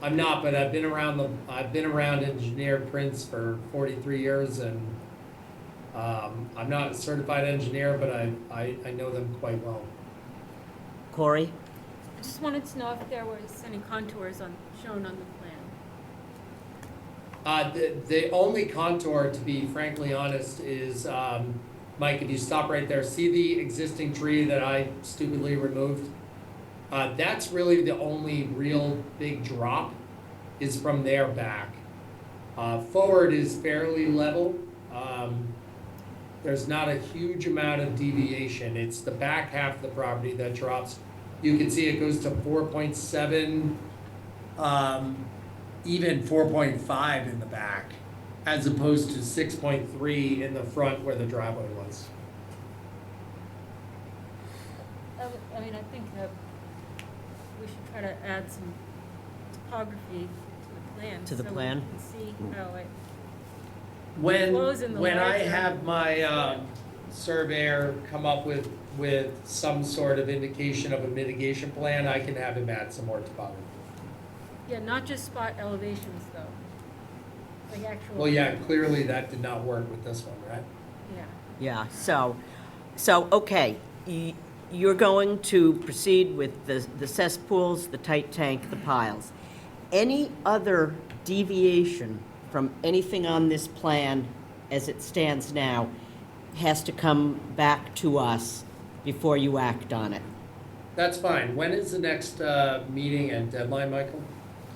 I'm not, but I've been around engineer prints for 43 years, and I'm not a certified engineer, but I know them quite well. Corey? I just wanted to know if there was any contours shown on the plan. The only contour, to be frankly honest, is, Mike, if you stop right there, see the existing tree that I stupidly removed? That's really the only real big drop, is from there back. Forward is fairly level. There's not a huge amount of deviation. It's the back half of the property that drops. You can see it goes to 4.7, even 4.5 in the back, as opposed to 6.3 in the front where the driveway was. I mean, I think that we should try to add some topography to the plan. To the so plan? we can see how it, When Flows in the I larger- have my surveyor come up with some sort of indication of a mitigation plan, I can have him add some more topography. yeah, not just spot elevations though. Like actual. Well, yeah, clearly that did not work with this one, right? Yeah. Yeah, so, okay, you're going to proceed with the cesspools, the tight tank, the piles. Any other deviation from anything on this plan as it stands now has to come back to us before you act on it. That's fine. When is the next meeting and deadline, Michael?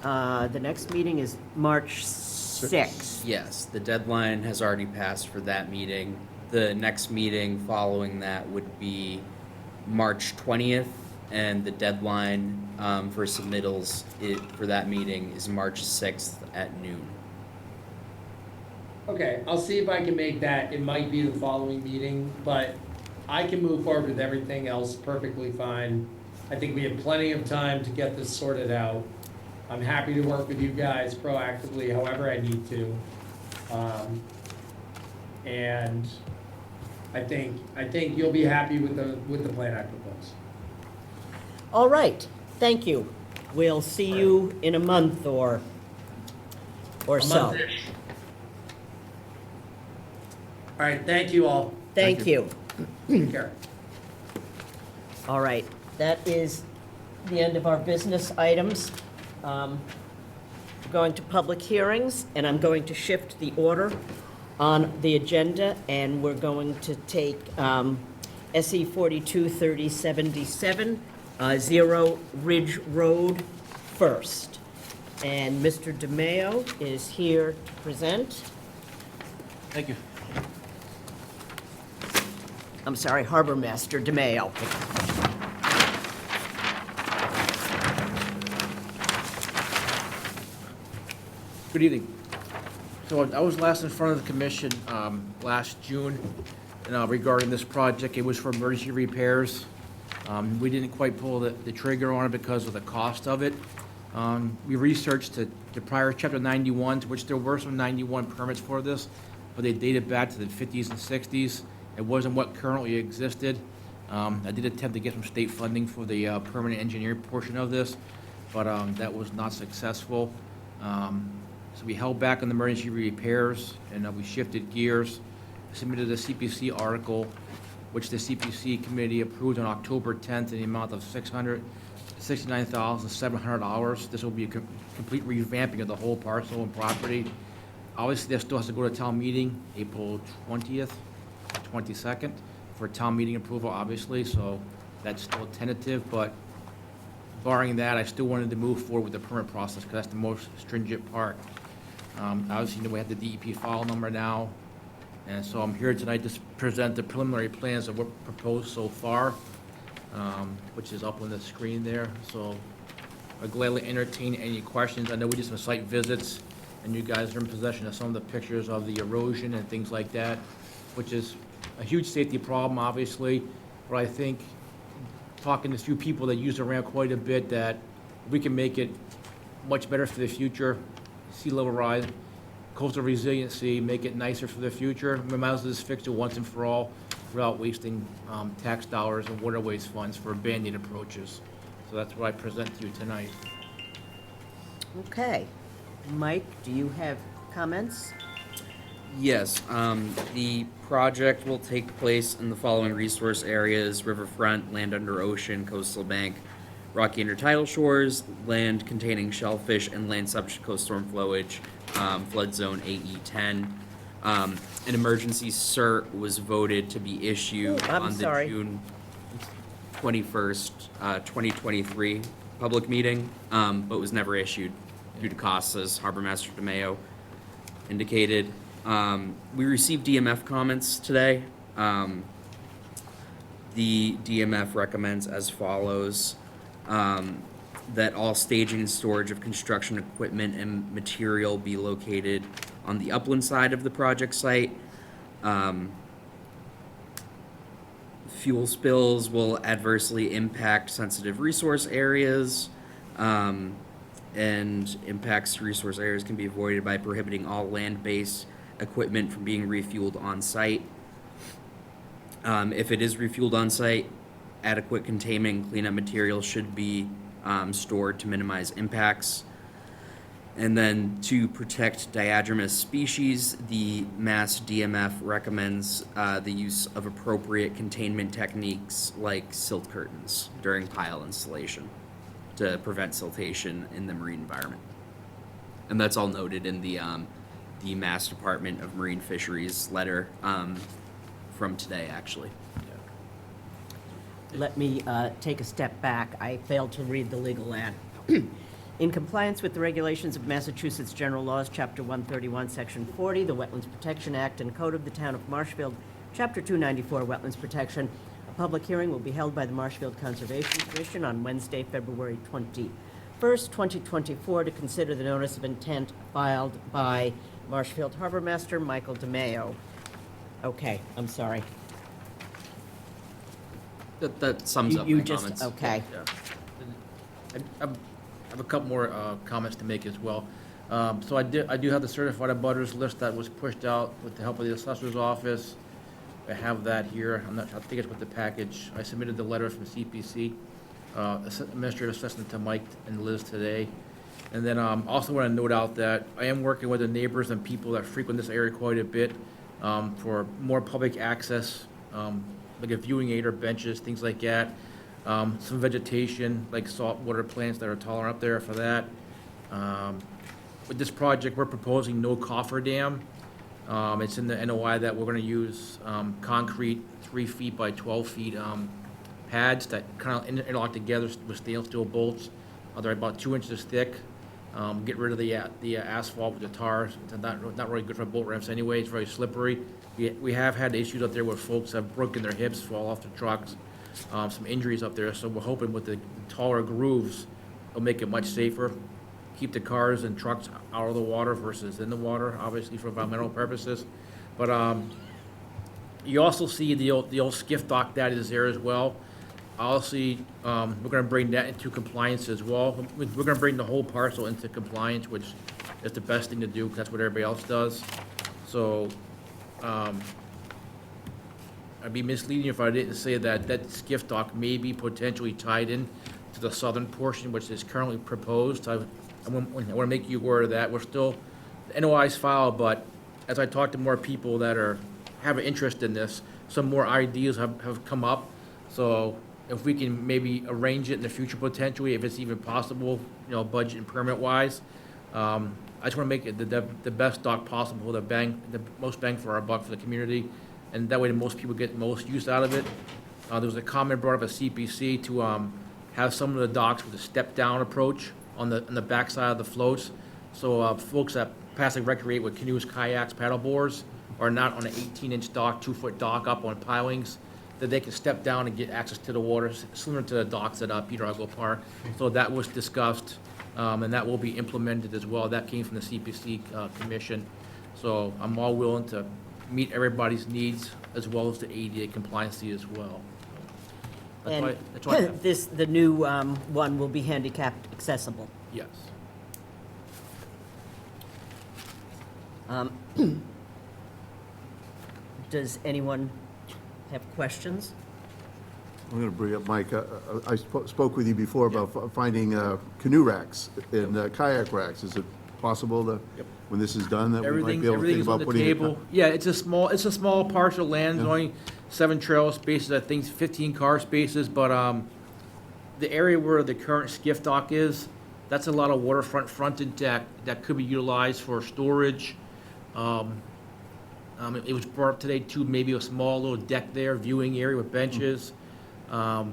The next meeting is March 6th. Yes, the deadline has already passed for that meeting. The next meeting following that would be March 20th, and the deadline for submittals for that meeting is March 6th at noon. Okay, I'll see if I can make that. It might be the following meeting, but I can move forward with everything else perfectly fine. I think we have plenty of time to get this sorted out. I'm happy to work with you guys proactively however I need to. And I think you'll be happy with the plan I propose. All right, thank you. We'll see you in a month or A so. month-ish. All right, thank you all. Thank you. Take care. All right, that is the end of our business items. We're going to public hearings, and I'm going to shift the order on the agenda, and we're going to take SE 423077, 0 Ridge Road first. And Mr. DeMayo is here to present. Thank you. I'm sorry, Harbor Master DeMayo. Good evening. So I was last in front of the commission last June regarding this project. It was for emergency repairs. We didn't quite pull the trigger on it because of the cost of it. We researched the prior Chapter 91, which there were some 91 permits for this, but they dated back to the 50s and 60s. It wasn't what currently existed. I did attempt to get some state funding for the permanent engineering portion of this, but that was not successful. So we held back on the emergency repairs, and we shifted gears, submitted a CPC article, which the CPC committee approved on October 10th in the amount of $669,700. This will be a complete revamping of the whole parcel and property. Obviously, that still has to go to town meeting, April 20th, 22nd, for town meeting approval, obviously, so that's still tentative, but barring that, I still wanted to move forward with the permit process, because that's the most stringent part. Obviously, we have the DEP file number now, and so I'm here tonight to present the preliminary plans that were proposed so far, which is up on the screen there. So I gladly entertain any questions. I know we did some site visits, and you guys are in possession of some of the pictures of the erosion and things like that, which is a huge safety problem, obviously, but I think, talking to a few people that use it around quite a bit, that we can make it much better for the future. Sea level rise, coastal resiliency, make it nicer for the future. We might as well just fix it once and for all without wasting tax dollars and waterways funds for Band-Aid approaches. So that's what I present to you tonight. Okay. Mike, do you have comments? Yes, the project will take place in the following resource areas: riverfront, land under ocean, coastal bank, rocky intertidal shores, land containing shellfish, and land subject to coast storm flowage, flood zone AE10. An emergency cert was voted to be issued on the June 21st, 2023 public meeting, but was never issued due to costs, as Harbor Master DeMayo indicated. We received DMF comments today. The DMF recommends as follows: that all staging and storage of construction equipment and material be located on the upland side of the project site. Fuel spills will adversely impact sensitive resource areas, and impacts to resource areas can be avoided by prohibiting all land-based equipment from being refueled on site. If it is refueled on site, adequate containment and cleanup materials should be stored to minimize impacts. And then to protect diadromous species, the Mass DMF recommends the use of appropriate containment techniques like silt curtains during pile installation to prevent siltation in the marine environment. And that's all noted in the Mass Department of Marine Fisheries letter from today, actually. Let me take a step back. I failed to read the legal ad. In compliance with the regulations of Massachusetts General Laws, Chapter 131, Section 40, the Wetlands Protection Act, and Code of the Town of Marshfield, Chapter 294, Wetlands Protection, a public hearing will be held by the Marshfield Conservation Commission on Wednesday, February 21st, 2024, to consider the notice of intent filed by Marshfield Harbor Master Michael DeMayo. Okay, I'm sorry. That sums up You my just, comments. okay. Yeah. I have a couple more comments to make as well. So I do have the certified abutters list that was pushed out with the help of the assessor's office. I have that here. I think it's with the package. I submitted the letter from CPC, administrative assistant to Mike and Liz today. And then also want to note out that I am working with the neighbors and people that frequent this area quite a bit for more public access, like a viewing aid or benches, things like that. Some vegetation, like saltwater plants that are taller up there for that. With this project, we're proposing no cofferdam. It's in the NOI that we're going to use concrete 3 feet by 12 feet pads that kind of interlock together with stainless steel bolts. They're about 2 inches thick. Get rid of the asphalt with the tar. It's not really good for boat ramps anyway. It's very slippery. We have had issues up there where folks have broken their hips, fall off the trucks, some injuries up there. So we're hoping with the taller grooves, it'll make it much safer. keep the cars and trucks out of the water versus in the water, obviously for environmental purposes. But you also see the old skiff dock that is there as well. Obviously, we're gonna bring that into compliance as well. We're gonna bring the whole parcel into compliance, which is the best thing to do, 'cause that's what everybody else does. So, I'd be misleading if I didn't say that that skiff dock may be potentially tied in to the southern portion, which is currently proposed. I wanna make you aware of that. We're still, the NOI's filed, but as I talk to more people that have an interest in this, some more ideas have come up. So if we can maybe arrange it in the future potentially, if it's even possible, budget and permit wise. I just wanna make it the best dock possible, the most bang for our buck for the community, and that way the most people get most use out of it. There was a comment brought up at CPC to have some of the docks with a step-down approach on the backside of the floats. So folks that passively recreate with canoes, kayaks, paddleboards are not on an 18-inch dock, 2-foot dock up on pilings, that they can step down and get access to the water, similar to the docks at Peter Uggle Park. So that was discussed, and that will be implemented as well. That came from the CPC commission. So I'm all willing to meet everybody's needs as well as the ADA compliancy as well. That's why, And the new one will be handicapped accessible. yes. Does anyone have questions? I'm going to bring up, Mike, I spoke with you before about finding canoe racks and kayak racks. Is it possible that, Yep. when this is done, that we might Everything, be able to think everything's on about the putting it? table. Yeah, it's a small partial land, Yeah. only 7 trail spaces, I think 15 car spaces, but, the area where the current skiff dock is, that's a lot of waterfront fronted deck that could be utilized for storage. It was brought up today too, maybe a small little deck there, viewing area with benches. I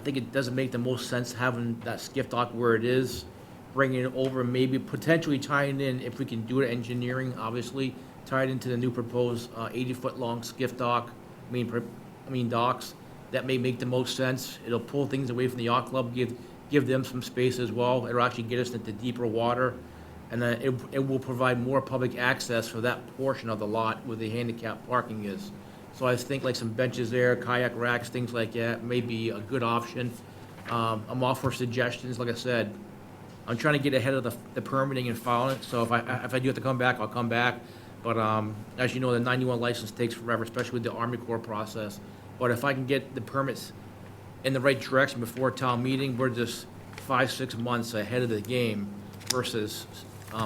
think it doesn't make the most sense having that skiff dock where it is, bringing it over, maybe potentially tying in, if we can do it, engineering, obviously, tied into the new proposed 80-foot long skiff dock, docks. That may make the most sense. It'll pull things away from the yacht club, give them some space as well. It'll actually get us into deeper water. And then it will provide more public access for that portion of the lot where the handicap parking is. So I think like some benches there, kayak racks, things like that, may be a good option. I'm all for suggestions, like I said. I'm trying to get ahead of the permitting and filing it, so if I do have to come back, I'll come back. But as you know, the 91 license takes forever, especially with the Army Corps process. But if I can get the permits in the right direction before town meeting, we're just 5-6 months ahead of the game versus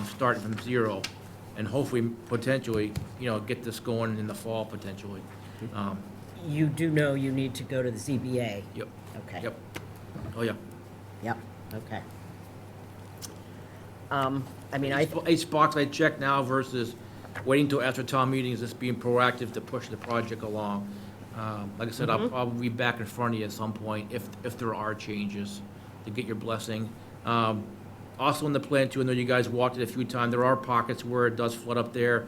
starting from zero. And hopefully, potentially, get this going in the fall, potentially. You do know you need to go to the ZBA? Yep, Okay. yep. Oh, yeah. Yep, okay. Each box I check now versus waiting till after town meeting is just being proactive to push the project along. Like I said, I'll probably be back in front of you at some point if there are changes, to get your blessing. Also in the plan too, I know you guys walked it a few times, there are pockets where it does flood up there,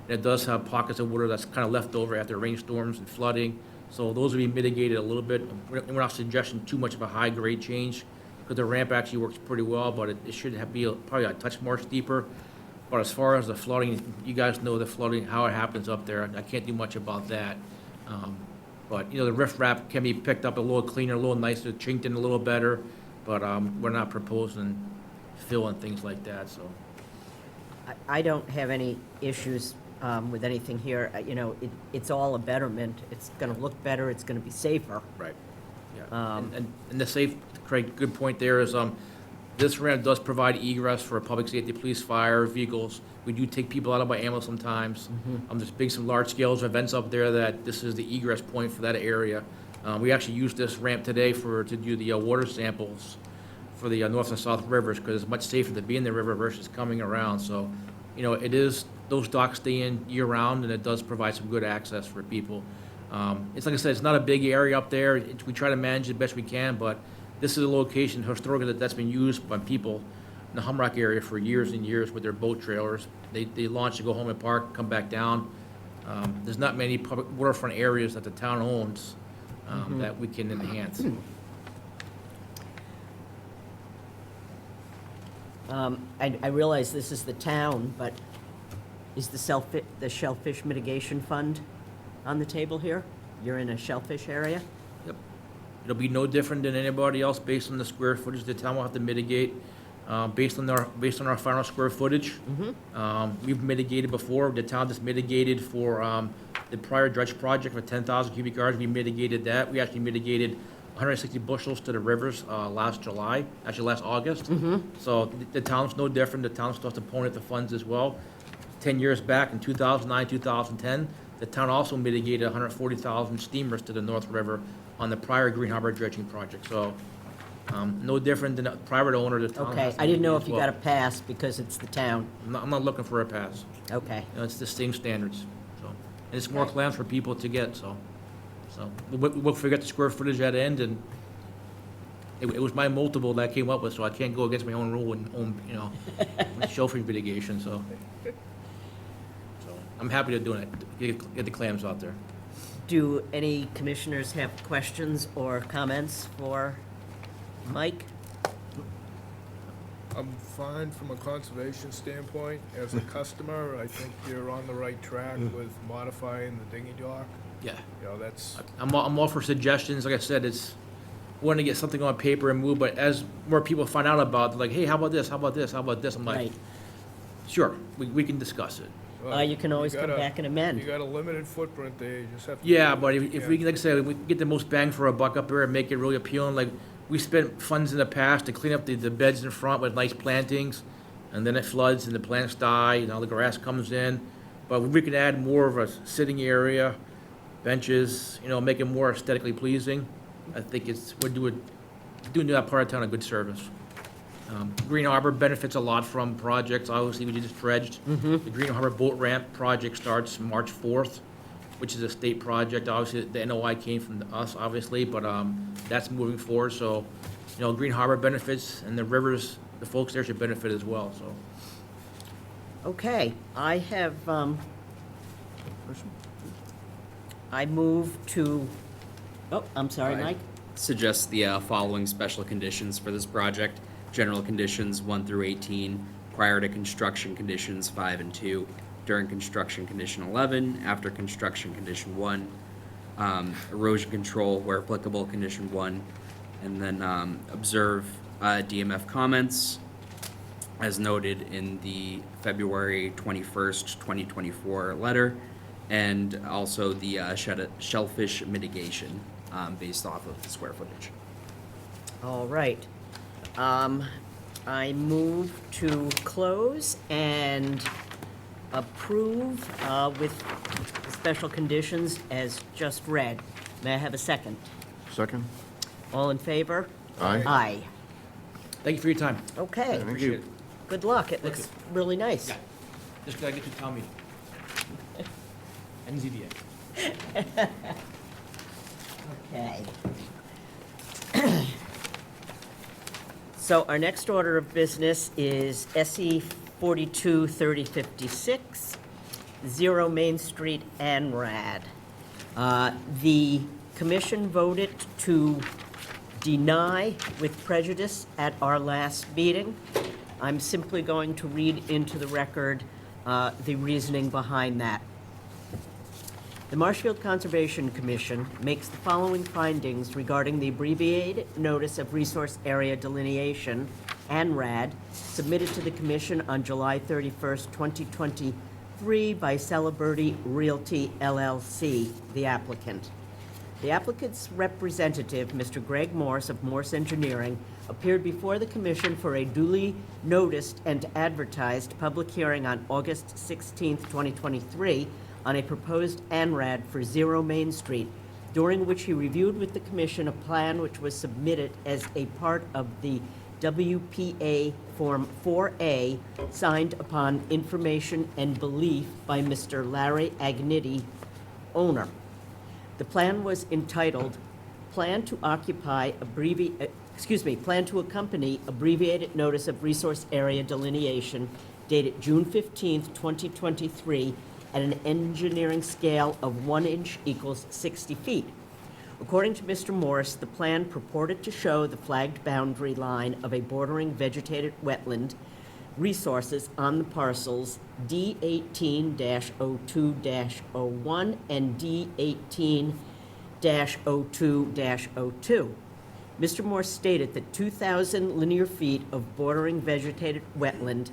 and it does have pockets of water that's kind of left over after rainstorms and flooding. So those will be mitigated a little bit. We're not suggesting too much of a high grade change, because the ramp actually works pretty well, but it should be probably a touch more steeper. But as far as the flooding, you guys know the flooding, how it happens up there. I can't do much about that. But, the riffraff can be picked up a little cleaner, a little nicer, chinked in a little better, but we're not proposing fill and things like that, so. I don't have any issues with anything here. It's all a betterment. It's going to look better, it's going to be safer. Right. Yeah. And the safe, Craig, good point there is, this ramp does provide egress for public safety, police, fire, vehicles. We do take people out of by ambulance sometimes. There's some large scale events up there that this is the egress point for that area. We actually used this ramp today to do the water samples for the north and south rivers, because it's much safer to be in the river versus coming around. So, those docks stay in year round, and it does provide some good access for people. It's like I said, it's not a big area up there. We try to manage it the best we can, but this is a location historically that's been used by people in the Humrock area for years and years with their boat trailers. They launch to go home and park, come back down. There's not many public waterfront areas that the town owns that we can enhance. I realize this is the town, but is the shellfish mitigation fund on the table here? You're in a shellfish area? Yep. It'll be no different than anybody else based on the square footage the town will have to mitigate, based on our final square footage. We've mitigated before. The town just mitigated for, the prior dredge project for 10,000 cubic yards. We mitigated that. We actually mitigated 160 bushels to the rivers, last July, actually last August. So the town's no different. The town still has to pony up the funds as well. 10 years back, in 2009, 2010, the town also mitigated 140,000 steamers to the North River on the prior Green Harbor dredging project. So, no different than a private owner, the town Okay, has to I didn't know mitigate if you as got a well. pass because it's the town. I'm not looking for a pass. Okay. You know, it's the same standards, so. And it's more Okay. clams for people to get, so. We'll figure out the square footage at the end, and it was my multiple that I came up with, so I can't go against my own rule and own, you know, with shellfish mitigation, so. So, I'm happy to do it, get the clams out there. Do any commissioners have questions or comments for Mike? I'm fine from a conservation standpoint. As a customer, I think you're on the right track with modifying the dinghy dock. Yeah. You know, that's, I'm all for suggestions. Like I said, it's, we want to get something on paper and move, but as more people find out about it, like, hey, how about this, how about this, how about this? I'm like, Right. sure, we can discuss it. well, You can always come got a- back and amend. You got a limited footprint there, you just have to. Yeah, but if we Yeah. can, like I said, we can get the most bang for our buck up there and make it really appealing, like, we spent funds in the past to clean up the beds in front with nice plantings, and then it floods and the plants die, you know, the grass comes in. But we can add more of a sitting area, benches, you know, make it more aesthetically pleasing. I think we're doing that part of town a good service. Green Harbor benefits a lot from projects, obviously, we just dredged. The Green Harbor Boat Ramp project starts March 4th, which is a state project. Obviously, the NOI came from us, obviously, but that's moving forward, so, you know, Green Harbor benefits, and the rivers, the folks there should benefit as well, so. Okay, I have, I move to, oh, I'm sorry, Aye. Mike? Suggest the following special conditions for this project. General conditions 1 through 18, prior to construction conditions 5 and 2, during construction condition 11, after construction condition 1, erosion control where applicable condition 1, and then observe DMF comments as noted in the February 21st, 2024 letter, and also the shellfish mitigation based off of the square footage. All right. I move to close and approve with the special conditions as just read. May I have a second? Second? All in favor? Aye. Aye. Thank you for your time. Okay, Thank Appreciate you. it. good luck. It looks really nice. Yeah, just gotta get to town meeting. And ZBA. Okay. So our next order of business is SE 423056, 0 Main Street, ANRAD. The commission voted to deny with prejudice at our last meeting. I'm simply going to read into the record the reasoning behind that. The Marshfield Conservation Commission makes the following findings regarding the abbreviated Notice of Resource Area Delineation, ANRAD, submitted to the Commission on July 31st, 2023 by Celebrity Realty LLC, the applicant. The applicant's representative, Mr. Greg Morse of Morse Engineering, appeared before the Commission for a duly noticed and advertised public hearing on August 16th, 2023, on a proposed ANRAD for 0 Main Street, during which he reviewed with the Commission a plan which was submitted as a part of the WPA Form 4A, signed upon information and belief by Mr. Larry Agniti, owner. The plan was entitled Plan to Accompany Abbreviated Notice of Resource Area Delineation, dated June 15th, 2023, at an engineering scale of 1 inch equals 60 feet. According to Mr. Morse, the plan purported to show the flagged boundary line of a bordering vegetated wetland resources on the parcels D18-02-01 and D18-02-02. Mr. Morse stated that 2,000 linear feet of bordering vegetated wetland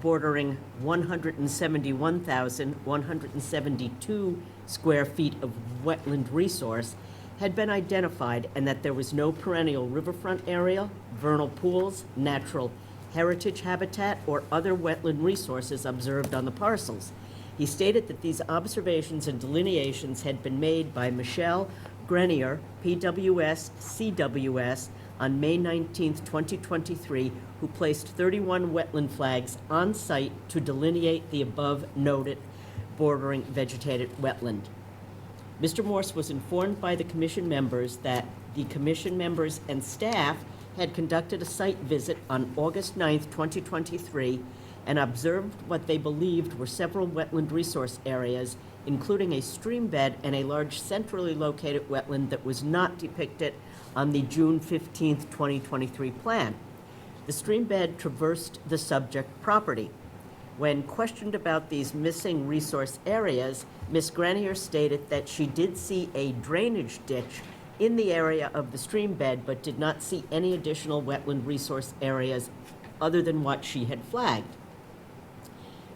bordering 171,172 square feet of wetland resource had been identified, and that there was no perennial riverfront area, vernal pools, natural heritage habitat, or other wetland resources observed on the parcels. He stated that these observations and delineations had been made by Michelle Grenier, PWS, CWS, on May 19, 2023, who placed 31 wetland flags on site to delineate the above noted bordering vegetated wetland. Mr. Morse was informed by the commission members that the commission members and staff had conducted a site visit on August 9, 2023, and observed what they believed were several wetland resource areas, including a stream bed and a large centrally located wetland that was not depicted on the June 15, 2023 plan. The stream bed traversed the subject property. When questioned about these missing resource areas, Ms. Grenier stated that she did see a drainage ditch in the area of the stream bed, but did not see any additional wetland resource areas other than what she had flagged.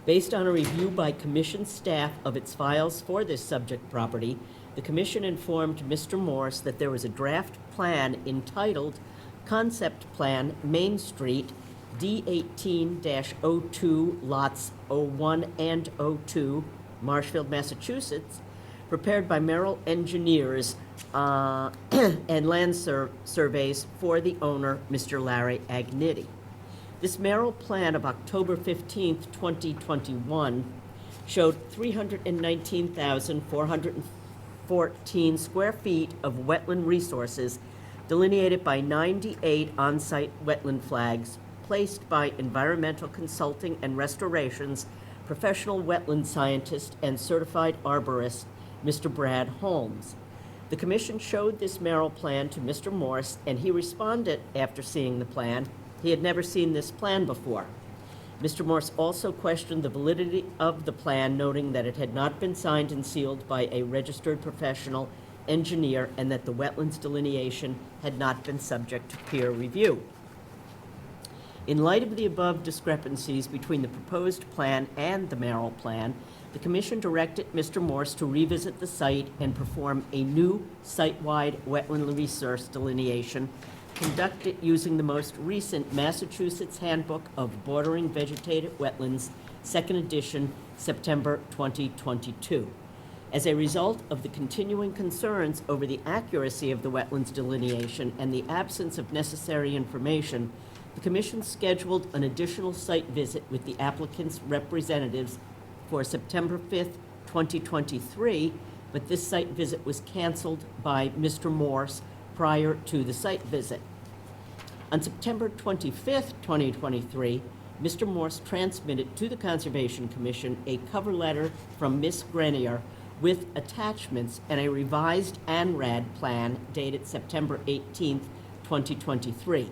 Based on a review by commission staff of its files for this subject property, the commission informed Mr. Morse that there was a draft plan entitled Concept Plan Main Street D18-02 lots 01 and 02, Marshfield, Massachusetts, prepared by Merrill Engineers and land surveys for the owner, Mr. Larry Agniti. This Merrill plan of October 15, 2021, showed 319,414 square feet of wetland resources delineated by 98 on-site wetland flags placed by environmental consulting and restorations professional wetland scientist and certified arborist, Mr. Brad Holmes. The commission showed this Merrill plan to Mr. Morse, and he responded after seeing the plan. He had never seen this plan before. Mr. Morse also questioned the validity of the plan, noting that it had not been signed and sealed by a registered professional engineer and that the wetlands delineation had not been subject to peer review. In light of the above discrepancies between the proposed plan and the Merrill plan, the commission directed Mr. Morse to revisit the site and perform a new site-wide wetland resource delineation conducted using the most recent Massachusetts Handbook of Bordering Vegetated Wetlands, 2nd edition, September 2022. As a result of the continuing concerns over the accuracy of the wetlands delineation and the absence of necessary information, the commission scheduled an additional site visit with the applicant's representatives for September 5th, 2023, but this site visit was canceled by Mr. Morse prior to the site visit. On September 25th, 2023, Mr. Morse transmitted to the Conservation Commission a cover letter from Ms. Grenier with attachments and a revised ANRAD plan dated September 18th, 2023.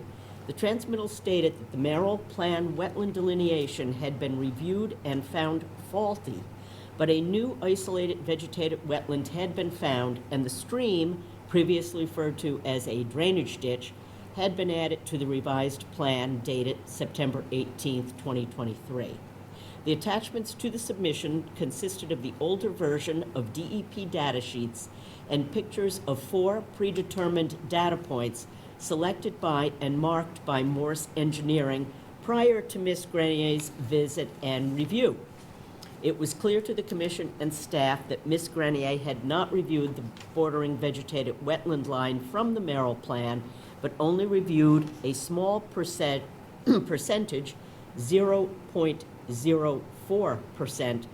The transmittal stated that the Merrill Plan wetland delineation had been reviewed and found faulty, but a new isolated vegetated wetland had been found, and the stream, previously referred to as a drainage ditch, had been added to the revised plan dated September 18th, 2023. The attachments to the submission consisted of the older version of DEP data sheets and pictures of 4 predetermined data points selected by and marked by Morse Engineering prior to Ms. Grenier's visit and review. It was clear to the commission and staff that Ms. Grenier had not reviewed the bordering vegetated wetland line from the Merrill plan, but only reviewed a small percentage, 0.04%,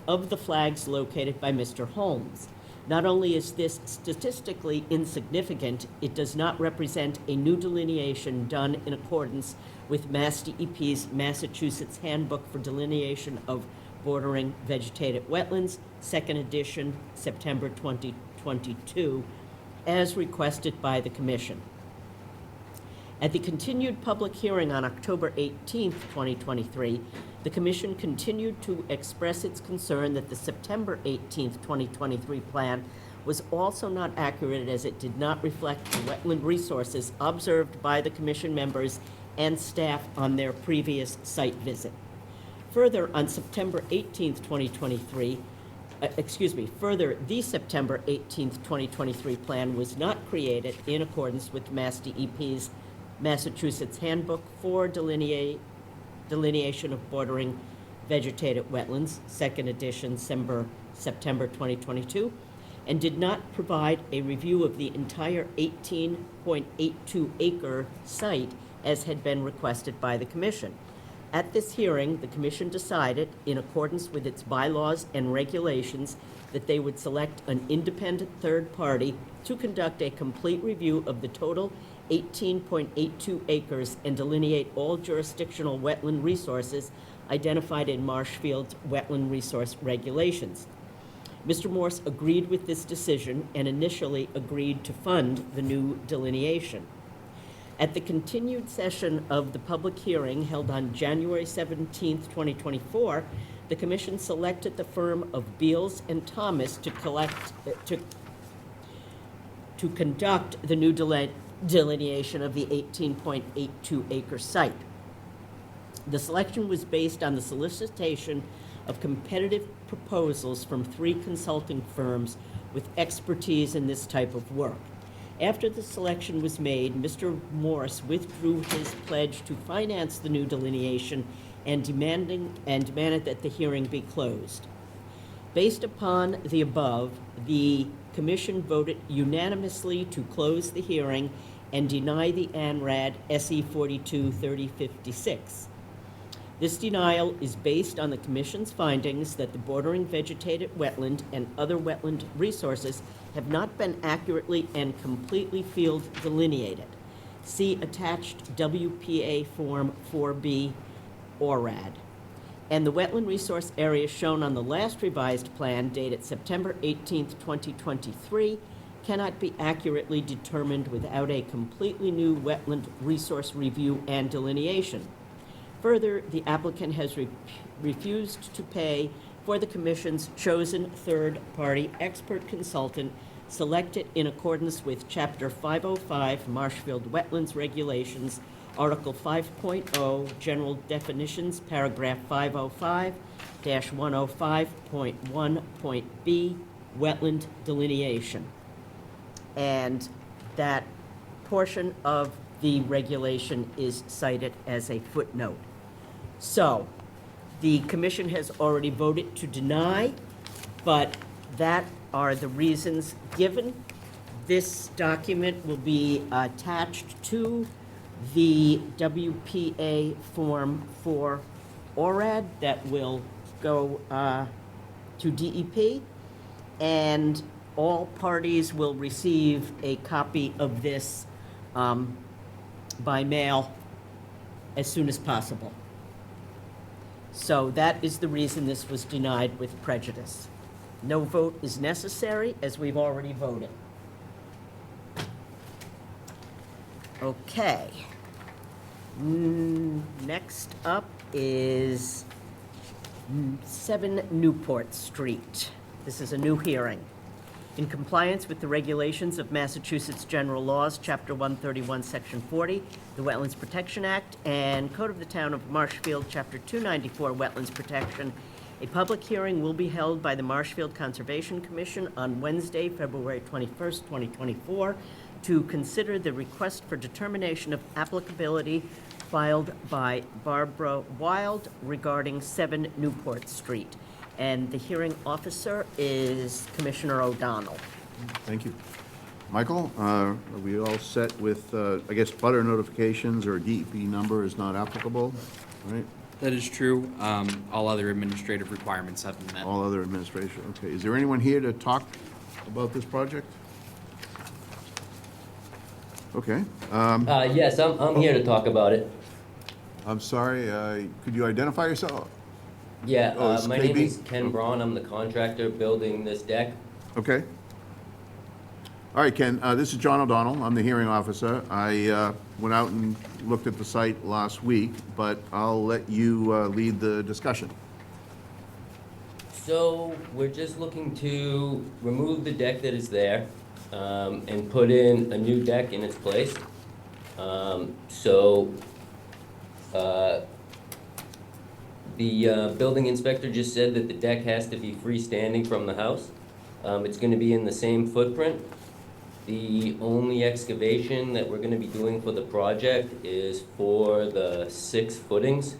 of the flags located by Mr. Holmes. Not only is this statistically insignificant, it does not represent a new delineation done in accordance with Mass DEP's Massachusetts Handbook for Delineation of Bordering Vegetated Wetlands, 2nd edition, September 2022, as requested by the Commission. At the continued public hearing on October 18th, 2023, the Commission continued to express its concern that the September 18th, 2023 plan was also not accurate as it did not reflect the wetland resources observed by the Commission members and staff on their previous site visit. Further, on September 18th, 2023, further, the September 18th, 2023 plan was not created in accordance with Mass DEP's Massachusetts Handbook for Delineation of Bordering Vegetated Wetlands, second edition, September 2022, and did not provide a review of the entire 18.82 acre site as had been requested by the Commission. At this hearing, the Commission decided, in accordance with its bylaws and regulations, that they would select an independent third party to conduct a complete review of the total 18.82 acres and delineate all jurisdictional wetland resources identified in Marshfield's wetland resource regulations. Mr. Morse agreed with this decision and initially agreed to fund the new delineation. At the continued session of the public hearing held on January 17th, 2024, the Commission selected the firm of Beals and Thomas to conduct the new delineation of the 18.82 acre site. The selection was based on the solicitation of competitive proposals from 3 consulting firms with expertise in this type of work. After the selection was made, Mr. Morse withdrew his pledge to finance the new delineation and demanded that the hearing be closed. Based upon the above, the Commission voted unanimously to close the hearing and deny the ANRAD SE 42-3056. This denial is based on the Commission's findings that the bordering vegetated wetland and other wetland resources have not been accurately and completely field delineated. See attached WPA Form 4B ORAD. And the wetland resource area shown on the last revised plan dated September 18th, 2023 cannot be accurately determined without a completely new wetland resource review and delineation. Further, the applicant has refused to pay for the Commission's chosen third-party expert consultant selected in accordance with Chapter 505 Marshfield Wetlands Regulations, Article 5.0, General Definitions, Paragraph 505-105.1.b, Wetland Delineation. And that portion of the regulation is cited as a footnote. So, the Commission has already voted to deny, but that are the reasons given. This document will be attached to the WPA Form 4 ORAD that will go to DEP, and all parties will receive a copy of this by mail as soon as possible. So that is the reason this was denied with prejudice. No vote is necessary, as we've already voted. Okay. Next up is 7 Newport Street. This is a new hearing. In compliance with the regulations of Massachusetts General Laws, Chapter 131, Section 40, the Wetlands Protection Act, and Code of the Town of Marshfield, Chapter 294, Wetlands Protection, a public hearing will be held by the Marshfield Conservation Commission on Wednesday, February 21st, 2024, to consider the request for determination of applicability filed by Barbara Wild regarding 7 Newport Street. And the hearing officer is Commissioner O'Donnell. Thank you. Michael, are we all set with, I guess, butter notifications or DEP number is not applicable, right? That is true. All other administrative requirements have been met. All other administration, okay. Is there anyone here to talk about this project? Okay. Yes, I'm here to talk about it. I'm sorry, could you identify yourself? Yeah, Oh, it's my name KB? is Ken Braun. I'm the contractor building this deck. Okay. All right, Ken, this is John O'Donnell. I'm the hearing officer. I went out and looked at the site last week, but I'll let you lead the discussion. So we're just looking to remove the deck that is there, and put in a new deck in its place. The building inspector just said that the deck has to be freestanding from the house. It's gonna be in the same footprint. The only excavation that we're gonna be doing for the project is for the 6 footings.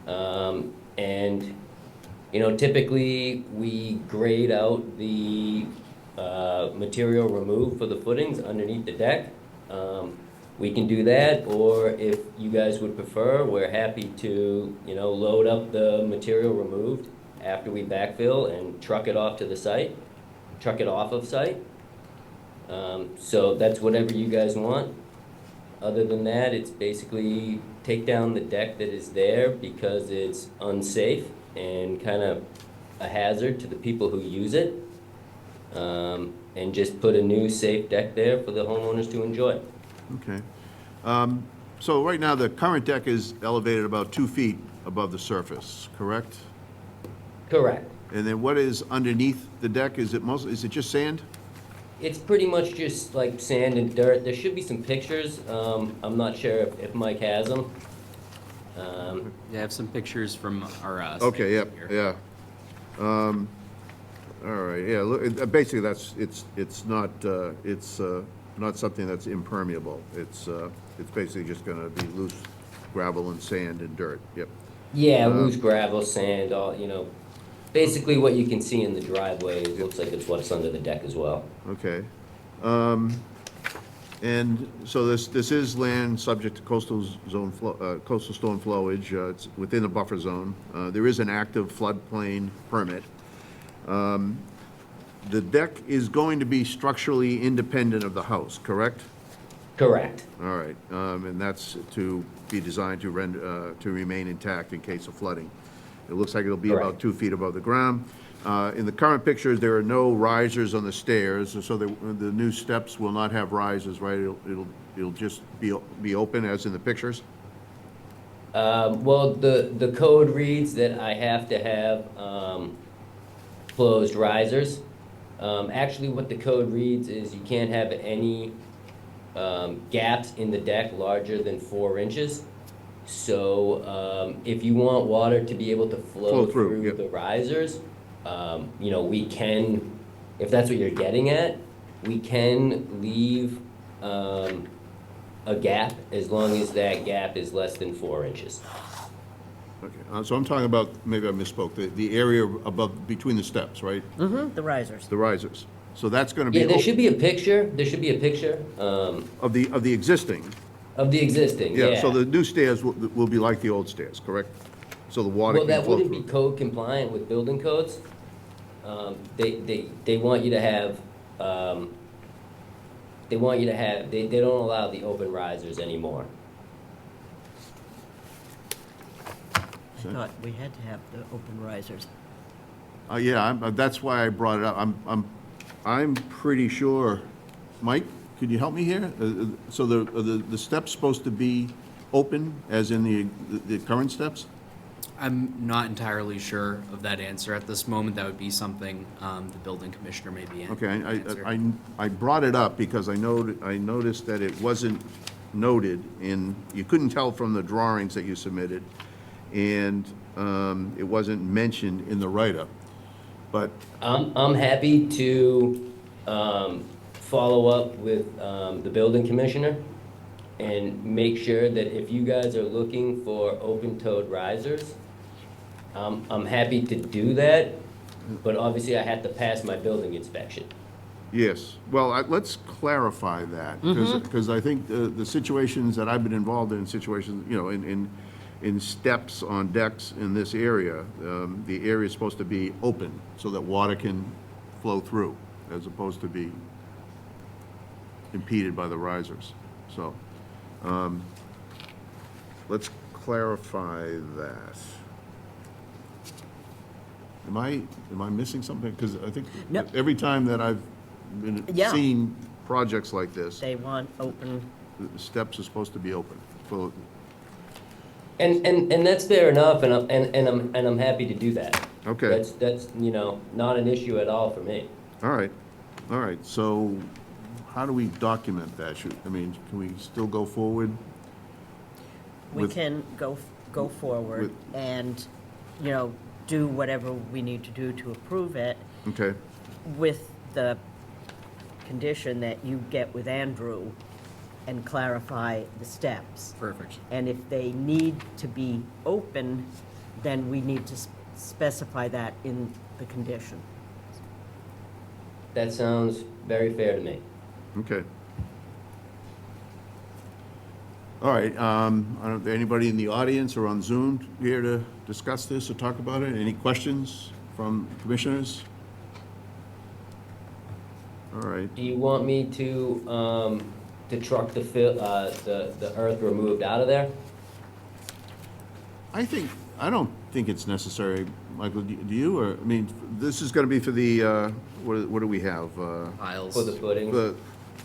And, you know, typically, we grade out the material removed for the footings underneath the deck. We can do that, or if you guys would prefer, we're happy to, you know, load up the material removed after we backfill and truck it off to the site, truck it off of site. So that's whatever you guys want. Other than that, it's basically take down the deck that is there because it's unsafe and kind of a hazard to the people who use it. And just put a new safe deck there for the homeowners to enjoy. Okay. So right now, the current deck is elevated about 2 feet above the surface, correct? Correct. And then what is underneath the deck? Is it just sand? It's pretty much just like sand and dirt. There should be some pictures. I'm not sure if Mike has them. I have some pictures from our, Okay, yep, here. yeah. All right, yeah, look, basically, it's not something that's impermeable. It's basically just gonna be loose gravel and sand and dirt, yep. Yeah, loose gravel, sand, all, you know, basically what you can see in the driveway, it looks like it's what's under the deck as well. Okay. And so this is land subject to coastal storm flowage. It's within a buffer zone. There is an active floodplain permit. The deck is going to be structurally independent of the house, correct? Correct. All right, and that's to be designed to remain intact in case of flooding. It looks like it'll be about Correct. 2 feet above the ground. In the current pictures, there are no risers on the stairs, so the new steps will not have risers, right? It'll just be open as in the pictures? Well, the code reads that I have to have closed risers. Actually, what the code reads is you can't have any gaps in the deck larger than 4 inches. So if you want water to be able to flow through yep. the risers, you know, we can, if that's what you're getting at, we can leave a gap as long as that gap is less than 4 inches. Okay, so I'm talking about, maybe I misspoke, the area above, between the steps, right? Mm-hmm, the risers. The risers. So that's gonna be. Yeah, there should be a picture, of Of the existing. the existing, yeah. Yeah, so the new stairs will be like the old stairs, correct? So the water Well, can that flow wouldn't be through. code compliant with building codes. They want you to have, they don't allow the open risers anymore. I thought we had to have the open risers. Yeah, that's why I brought it up. I'm pretty sure, Mike, could you help me here? So the step's supposed to be open, as in the current steps? I'm not entirely sure of that answer at this moment. That would be something the building commissioner may be Okay, answer. I brought it up because I noticed that it wasn't noted in, you couldn't tell from the drawings that you submitted, and it wasn't mentioned in the write-up. But I'm happy to follow up with the building commissioner and make sure that if you guys are looking for open-toed risers, I'm happy to do that, but obviously I have to pass my building inspection. yes, well, let's clarify that, because I think the situations that I've been involved in, situations, you know, in steps on decks in this area, the area is supposed to be open so that water can flow through, as opposed to be impeded by the risers. So, let's clarify that. Am I missing something? Because I think No. every time that I've Yeah. seen projects like this. They want open, The steps are supposed to be open. For And that's fair enough, and I'm happy to do that. Okay. That's, you know, not an issue at all for me. All right, so how do we document that? Can we still go forward? we With- can go forward with- and, do whatever we need to do to approve it Okay, with the condition that you get with Andrew and clarify the steps. Perfect. And if they need to be open, then we need to specify that in the condition. That sounds very fair to me. okay. All right, anybody in the audience or on Zoom here to discuss this or talk about it? Any questions from commissioners? All right, Do you want me to truck the earth removed out of there? I don't think it's necessary, Michael, do you, or, this is gonna be for the, what do we have? Piles. For the footings?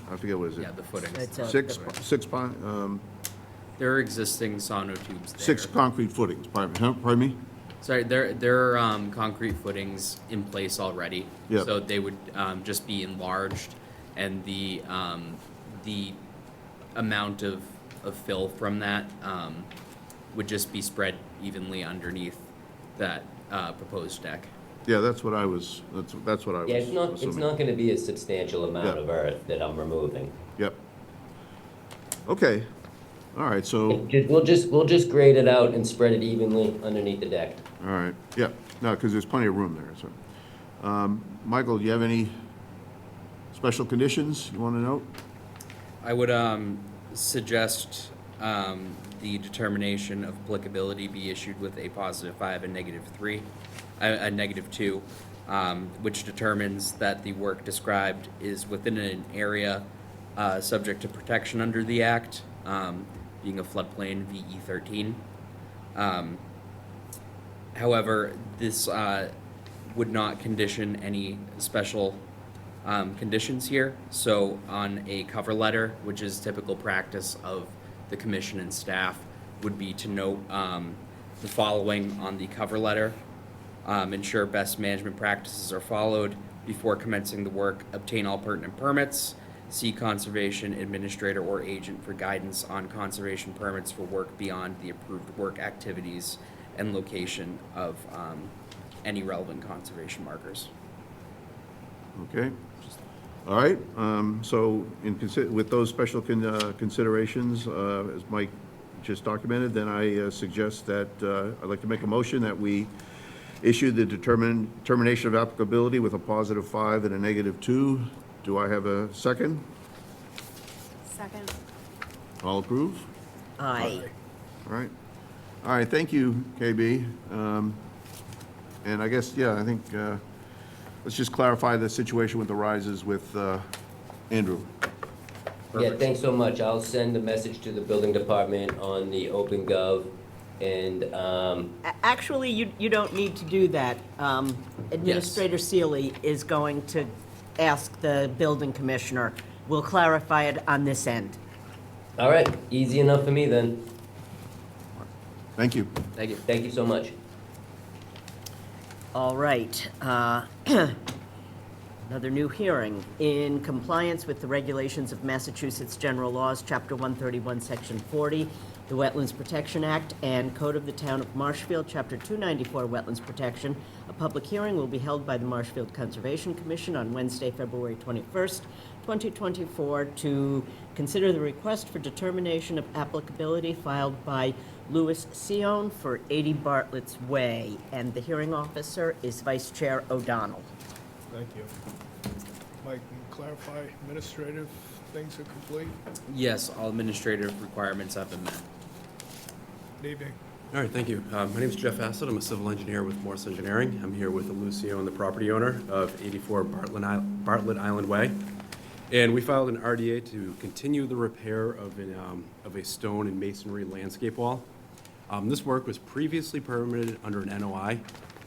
I forget what is it? Yeah, the footings. It's a- There are existing sonotubes there. 6 concrete footings, pardon me? Sorry, there are concrete footings in place already. Yep. So they would just be enlarged, and the amount of fill from that would just be spread evenly underneath that proposed deck. Yeah, that's what I was assuming. Yeah, it's not gonna be a substantial amount Yeah. of earth that I'm removing. Yep. Okay, all right, so, We'll just grade it out and spread it evenly underneath the deck. all right, yeah, no, because there's plenty of room there, so. Michael, do you have any special conditions you want to note? I would suggest the determination of applicability be issued with a +5 and -3, a -2, which determines that the work described is within an area subject to protection under the Act, being a floodplain VE 13. However, this would not condition any special conditions here. So on a cover letter, which is typical practice of the commission and staff, would be to note the following on the cover letter. Ensure best management practices are followed before commencing the work. Obtain all pertinent permits. See conservation administrator or agent for guidance on conservation permits for work beyond the approved work activities and location of any relevant conservation markers. Okay, all right, so with those special considerations, as Mike just documented, then I suggest that, I'd like to make a motion that we issue the determination of applicability with a +5 and a -2. Do I have a second? Second. All approve? Aye. All right, thank you, KB. And I guess, yeah, I think, let's just clarify the situation with the rises with Andrew. Yeah, thanks so much. I'll send a message to the building department on the OpenGov and, Actually, you don't need to do that. Administrator Sealy is going to ask the building commissioner. We'll clarify it on this end. all right, easy enough for me then. Thank you. Thank you. Thank you so much. All right. Another new hearing. In compliance with the regulations of Massachusetts General Laws, Chapter 131, Section 40, the Wetlands Protection Act, and Code of the Town of Marshfield, Chapter 294, Wetlands Protection, a public hearing will be held by the Marshfield Conservation Commission on Wednesday, February 21st, 2024, to consider the request for determination of applicability filed by Louis Sion for 80 Bartlett's Way, and the hearing officer is Vice Chair O'Donnell. Thank you. Mike, can you clarify administrative things are complete? Yes, all administrative requirements have been met. Good evening. All right, thank you. My name is Jeff Hassett. I'm a civil engineer with Morse Engineering. I'm here with Lucio and the property owner of 84 Bartlett Island Way. And we filed an RDA to continue the repair of a stone and masonry landscape wall. This work was previously permitted under an NOI,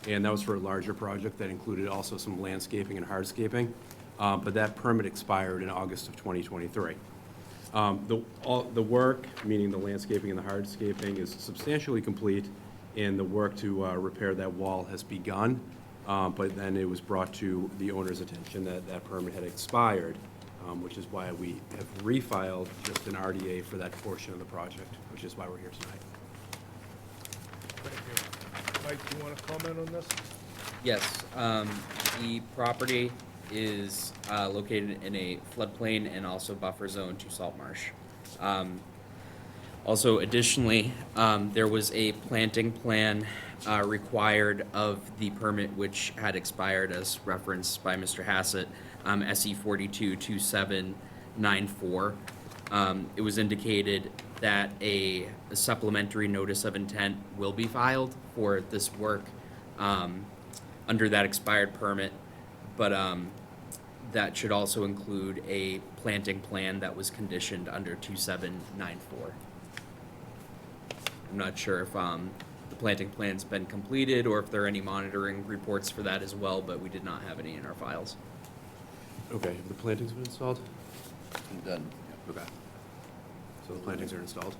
and that was for a larger project that included also some landscaping and hardscaping. but that permit expired in August of 2023. The work, meaning the landscaping and the hardscaping, is substantially complete, and the work to repair that wall has begun, but then it was brought to the owner's attention that that permit had expired, which is why we have refiled just an RDA for that portion of the project, which is why we're here tonight. Thank you. Mike, do you want to comment on this? Yes, the property is located in a floodplain and also buffer zone to salt marsh. Also additionally, there was a planting plan required of the permit which had expired as referenced by Mr. Hassett, SE 422794. It was indicated that a supplementary notice of intent will be filed for this work under that expired permit, but that should also include a planting plan that was conditioned under 2794. I'm not sure if the planting plan's been completed or if there are any monitoring reports for that as well, but we did not have any in our files. Okay, have the plantings been installed? Done. Okay. So the plantings are installed?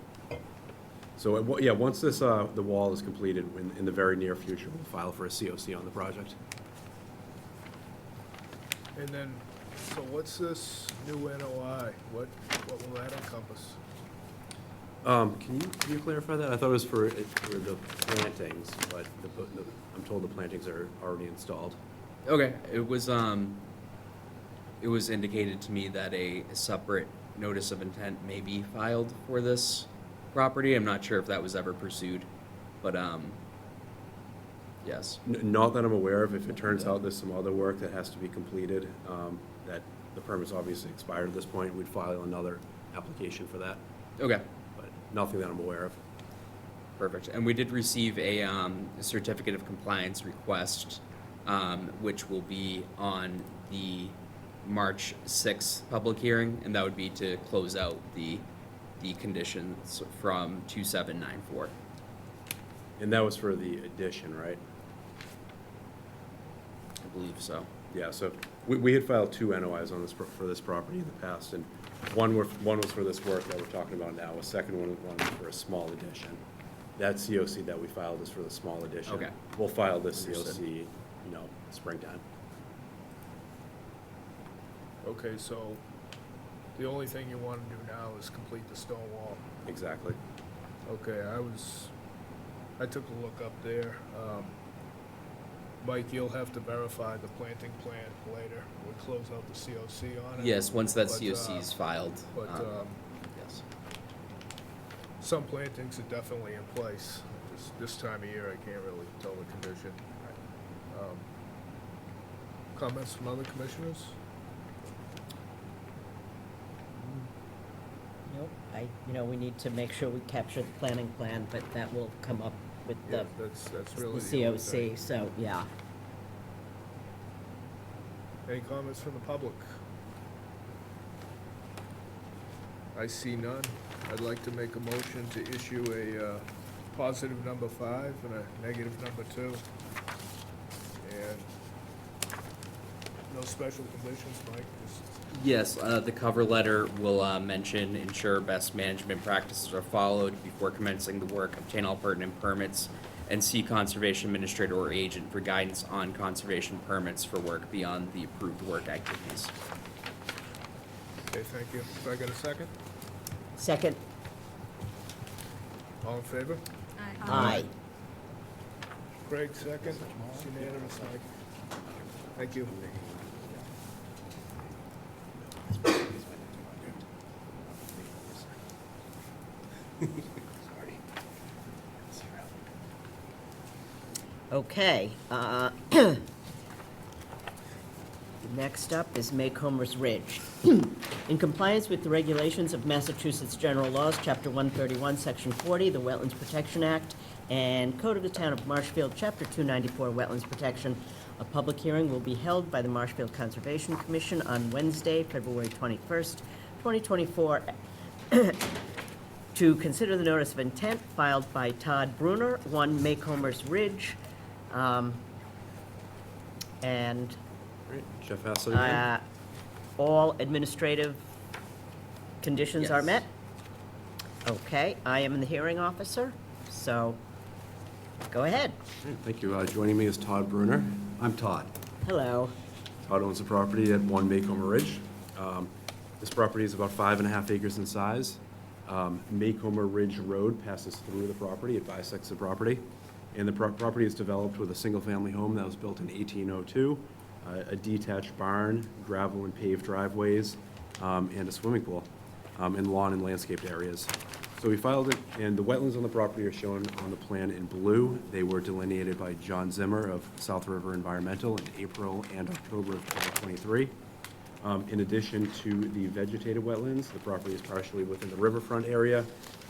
So, yeah, once this, the wall is completed, in the very near future, we'll file for a COC on the project. And then, so what's this new NOI? What will that encompass? Can you clarify that? I thought it was for the plantings, but I'm told the plantings are already installed. Okay, it was indicated to me that a separate notice of intent may be filed for this property. I'm not sure if that was ever pursued, but yes. Not that I'm aware of. If it turns out there's some other work that has to be completed, that the permit's obviously expired at this point, we'd file another application for that, Okay, but nothing that I'm aware of. perfect. And we did receive a certificate of compliance request, which will be on the March 6th public hearing, and that would be to close out the conditions from 2794. And that was for the addition, right? I believe so. Yeah, so we had filed 2 NOIs on this, for this property in the past, and one was for this work that we're talking about now, a second one was for a small addition. That COC that we filed is for the small addition. Okay. We'll file this Understood. COC, springtime. Okay, so the only thing you want to do now is complete the stone wall. Exactly. Okay, I took a look up there. Mike, you'll have to verify the planting plan later. We'll close out the COC on it. Yes, once that But, COC is filed. But Yes. some plantings are definitely in place. This time of year, I can't really tell the condition. Comments from other commissioners? Nope, we need to make sure we capture the planning plan, but that will come up with Yeah, the that's really the only thing. COC, so, yeah. Any comments from the public? I see none. I'd like to make a motion to issue a positive number 5 and a negative number 2. And no special conditions, Mike, just Yes, the cover letter will mention ensure best management practices are followed before commencing the work, obtain all pertinent permits, and see conservation administrator or agent for guidance on conservation permits for work beyond the approved work activities. okay, thank you. Do I get a second? Second, All in favor? aye. Craig, second. It's unanimous, Mike. Thank you. Okay, next up is Maycomber's Ridge. In compliance with the regulations of Massachusetts General Laws, Chapter 131, Section 40, the Wetlands Protection Act, and Code of the Town of Marshfield, Chapter 294, Wetlands Protection, a public hearing will be held by the Marshfield Conservation Commission on Wednesday, February 21st, 2024, to consider the notice of intent filed by Todd Bruner, 1 Maycomber's Ridge, and Great. Jeff Hassett again? all administrative conditions are Yes. met? Okay, I am the hearing officer, so go ahead. Thank you. Joining me is Todd Bruner. I'm Todd. Hello. Todd owns the property at 1 Maycomber Ridge. This property is about 5.5 acres in size. Maycomber Ridge Road passes through the property. It bisects the property. And the property is developed with a single-family home that was built in 1802, a detached barn, gravel and paved driveways, and a swimming pool, and lawn and landscaped areas. So we filed it, and the wetlands on the property are shown on the plan in blue. They were delineated by John Zimmer of South River Environmental in April and October of 2023. In addition to the vegetated wetlands, the property is partially within the riverfront area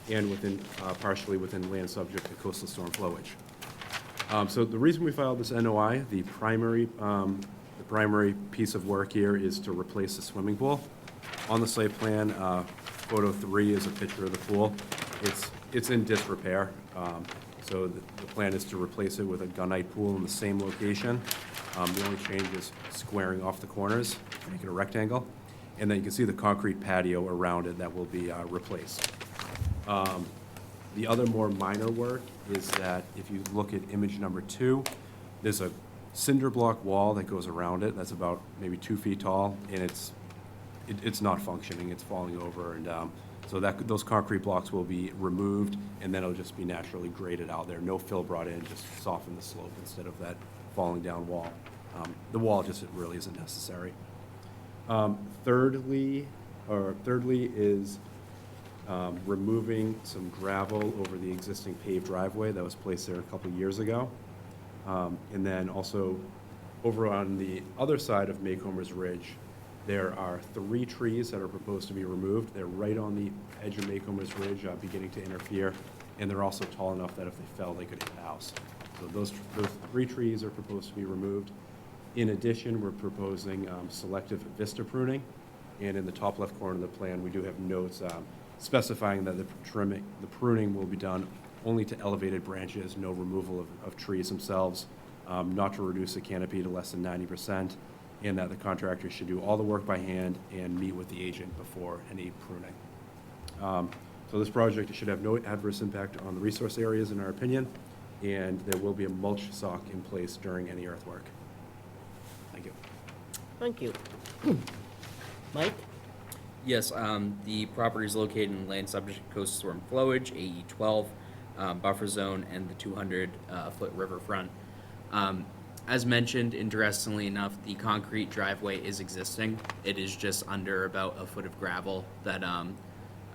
and partially within land subject to coastal storm flowage. So the reason we filed this NOI, the primary piece of work here is to replace the swimming pool. On the site plan, photo 3 is a picture of the pool. It's in disrepair, so the plan is to replace it with a gunite pool in the same location. The only change is squaring off the corners, make it a rectangle, and then you can see the concrete patio around it that will be replaced. The other more minor work is that if you look at image number 2, there's a cinder block wall that goes around it that's about maybe 2 feet tall, and it's not functioning, it's falling over, and so those concrete blocks will be removed, and then it'll just be naturally graded out there. No fill brought in, just soften the slope instead of that falling down wall. The wall just really isn't necessary. Thirdly is removing some gravel over the existing paved driveway that was placed there a couple years ago. And then also over on the other side of Maycomber's Ridge, there are 3 trees that are proposed to be removed. They're right on the edge of Maycomber's Ridge, beginning to interfere, and they're also tall enough that if they fell, they could hit the house. So those 3 trees are proposed to be removed. In addition, we're proposing selective vista pruning, and in the top left corner of the plan, we do have notes specifying that the pruning will be done only to elevated branches, no removal of trees themselves, not to reduce the canopy to less than 90%, and that the contractor should do all the work by hand and meet with the agent before any pruning. So this project should have no adverse impact on the resource areas, in our opinion, and there will be a mulch sock in place during any earthwork. Thank you. Thank you. Mike? Yes, the property is located in land subject to coastal storm flowage, AE 12, buffer zone, and the 200-foot riverfront. As mentioned, interestingly enough, the concrete driveway is existing. It is just under about a foot of gravel that I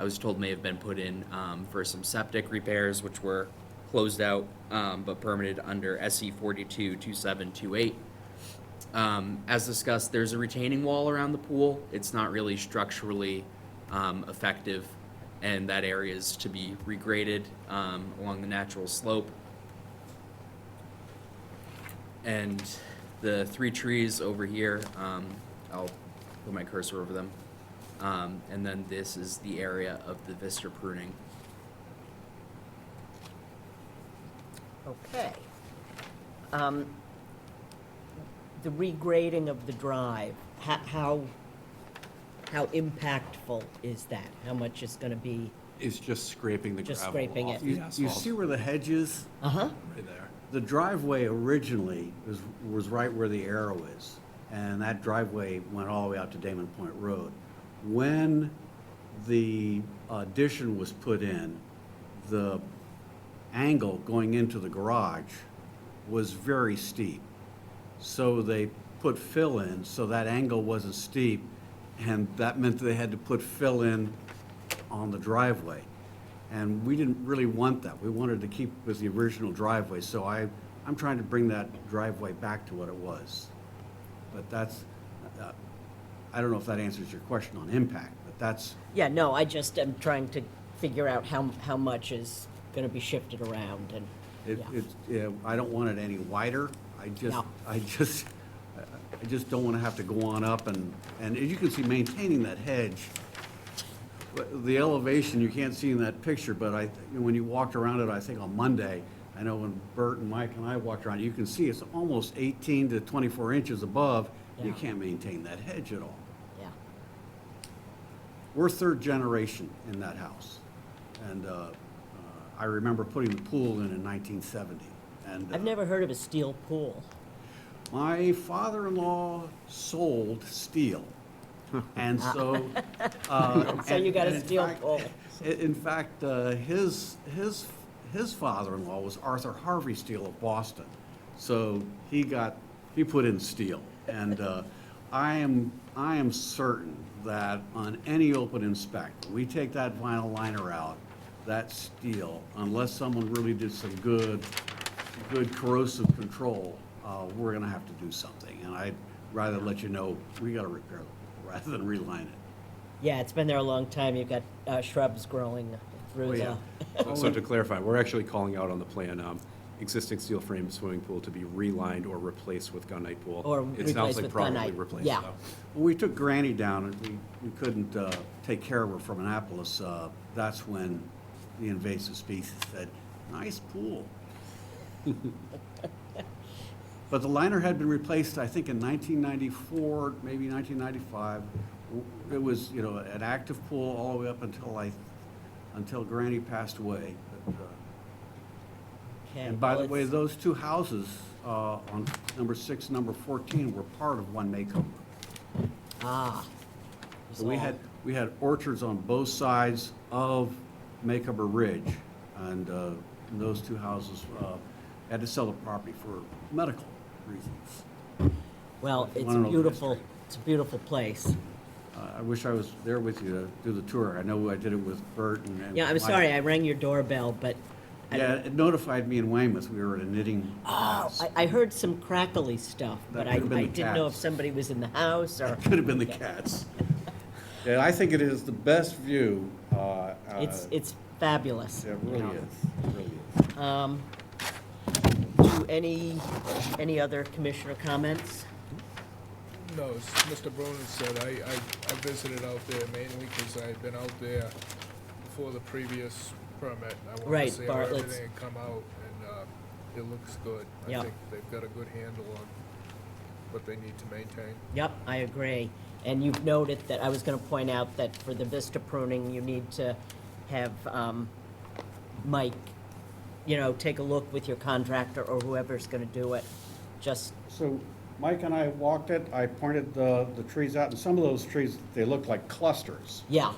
was told may have been put in for some septic repairs, which were closed out but permitted under SC 422728. As discussed, there's a retaining wall around the pool. It's not really structurally effective, and that area is to be regraded along the natural slope. And the 3 trees over here, I'll put my cursor over them. And then this is the area of the vista pruning. Okay. The regrading of the drive, how impactful is that? How much is going to be? It's just scraping the Just gravel scraping off it. the You asphalt. see where the hedge is? Uh-huh. Right there. The driveway originally was right where the arrow is, and that driveway went all the way out to Damon Point Road. When the addition was put in, the angle going into the garage was very steep. So they put fill in, so that angle wasn't steep, and that meant they had to put fill in on the driveway. And we didn't really want that. We wanted to keep with the original driveway, so I'm trying to bring that driveway back to what it was. But that's, I don't know if that answers your question on impact, but that's, Yeah, no, I just am trying to figure out how much is going to be shifted around, and, yeah. I don't want it any wider. I No. just don't want to have to go on up and as you can see, maintaining that hedge, the elevation, you can't see in that picture, but when you walked around it, I think on Monday, I know when Bert and Mike and I walked around, you can see it's almost 18 to 24 inches above. You Yeah. can't maintain that hedge at all. Yeah. we're third generation in that house. And I remember putting the pool in 1970. And I've never heard of a steel pool. my father-in-law sold steel. And so. So you got a and in steel fact- pool. In fact, his father-in-law was Arthur Harvey Steel of Boston. So he put in steel. And I am certain that on any open inspect, we take that vinyl liner out, that steel, unless someone really did some good corrosive control, we're gonna have to do something. And I'd rather let you know, we gotta repair it rather than reline it. Yeah, it's been there a long time. You've got shrubs growing through Oh, the. yeah. So to clarify, we're actually calling out on the plan, existing steel frame swimming pool to be relined or replaced with gunite pool. Or It replaced sounds like with probably gunite. replaced, Yeah. though. When we took Granny down and we couldn't take care of her from Annapolis, that's when the invasive species said, nice pool. But the liner had been replaced, I think, in 1994, maybe 1995. It was, an active pool all the way up until Granny passed away. But, Okay, and by well, the way, it's- those two houses on number 6 and number 14 were part of one makeover. Ah. So we had orchards on both sides of Makeover Ridge, and those two houses had to sell the property for medical reasons. Well, it's Wanna know the beautiful. history. It's a beautiful place. I wish I was there with you to do the tour. I know I did it with Bert and. Yeah, I'm Mike. sorry, I rang your doorbell, but. I Yeah, don't- it notified me in Weymouth. We were at a knitting Oh, class. I heard some crackly stuff, That but I could've been the didn't know if cats. somebody was in the house or. Could have been the cats. Yeah, I think it is the best view. It's fabulous. It really you know. is, it really is. Do any other commissioner comments? No, as Mr. Bruner said, I visited out there mainly because I had been out there before the previous permit. I wanted Right, to see how Bartlett's. everything had come out, and it looks good. Yeah. I think they've got a good handle on what they need to maintain. Yep, I agree. And you've noted that, I was gonna point out that for the vista pruning, you need to have Mike, take a look with your contractor or whoever's gonna do it. Just, So Mike and I walked it, I pointed the trees out, and some of those trees, they look like clusters. Yeah.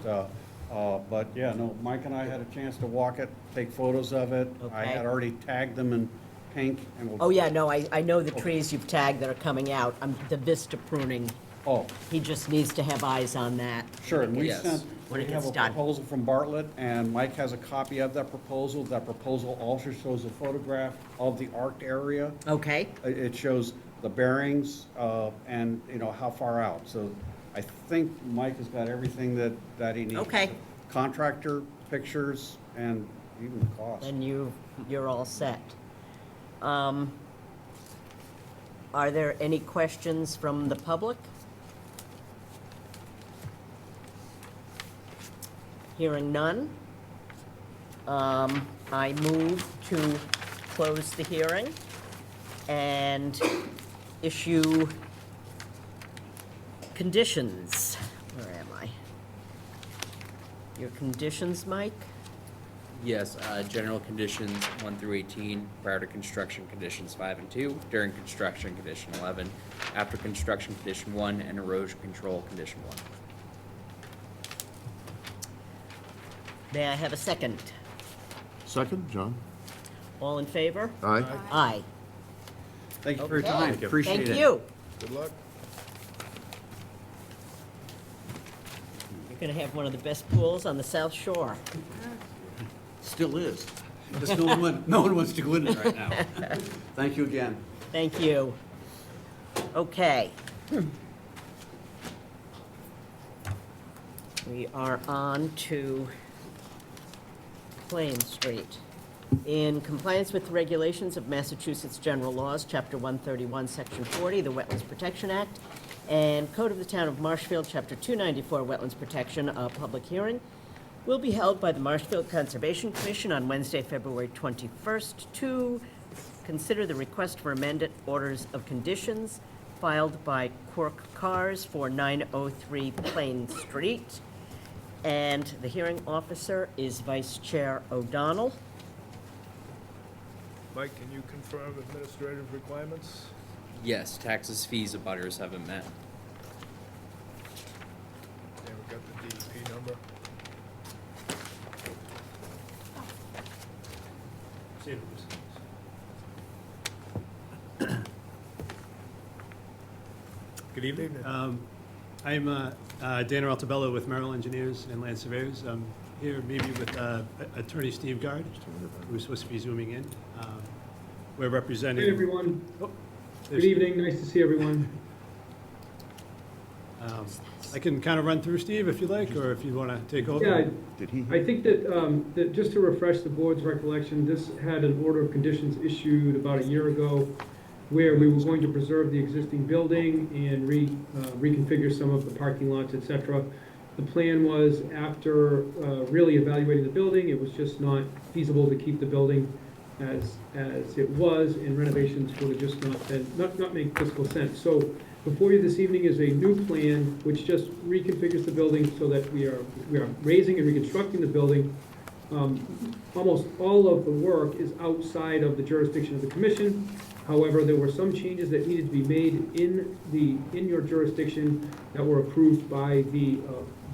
But yeah, no, Mike and I had a chance to walk it, take photos of it. I Okay. had already tagged them in pink and we'll. oh yeah, no, I know the trees you've tagged that are coming out. The vista pruning, Oh, he just needs to have eyes on that. sure, and we Yes. sent, When it we have gets a done. proposal from Bartlett, and Mike has a copy of that proposal. That proposal also shows a photograph of the arced area. Okay, It shows the bearings, and, how far out. So I think Mike has got everything that he needs. Okay. Contractor, pictures, and even the cost. then you're all set. Are there any questions from the public? Hearing none. I move to close the hearing and issue conditions. Where am I? Your conditions, Mike? Yes, general conditions 1 through 18, prior to construction, conditions 5 and 2, during construction, condition 11, after construction, condition 1, and erosion control, condition 1. May I have a second? Second, John? All in favor? Aye. Aye. Thank you for your Okay. time, appreciate it. Thank you. Good luck. You're gonna have one of the best pools on the South Shore. Still is. Just no one wants to go in it right now. Thank you again. Thank you. Okay. We are on to Plain Street. In compliance with the regulations of Massachusetts General Laws, Chapter 131, Section 40, the Wetlands Protection Act, and Code of the Town of Marshfield, Chapter 294, Wetlands Protection, a public hearing will be held by the Marshfield Conservation Commission on Wednesday, February 21st, to consider the request for amended orders of conditions filed by Cork Cars for 903 Plain Street. And the hearing officer is Vice Chair O'Donnell. Mike, can you confirm administrative requirements? Yes, taxes, fees, abutters haven't met. And we got the DEP number. Good evening. I'm Dana Altabello with Merrill Engineers and Land Surveyors. I'm here maybe with Attorney Steve Gard, who's supposed to be zooming in. We're representing... Hey, everyone. Oh, Good evening. Nice to see everyone. I can kind of run through, Steve, if you like, or if you want to take over. Yeah, Did he? I think that just to refresh the board's recollection, this had an order of conditions issued about a year ago where we were going to preserve the existing building and reconfigure some of the parking lots, et cetera. The plan was, after really evaluating the building, it was just not feasible to keep the building as it was, and renovations would have just not make fiscal sense. So before you this evening is a new plan which just reconfigures the building so that we are raising and reconstructing the building. Almost all of the work is outside of the jurisdiction of the commission. However, there were some changes that needed to be made in your jurisdiction that were approved by the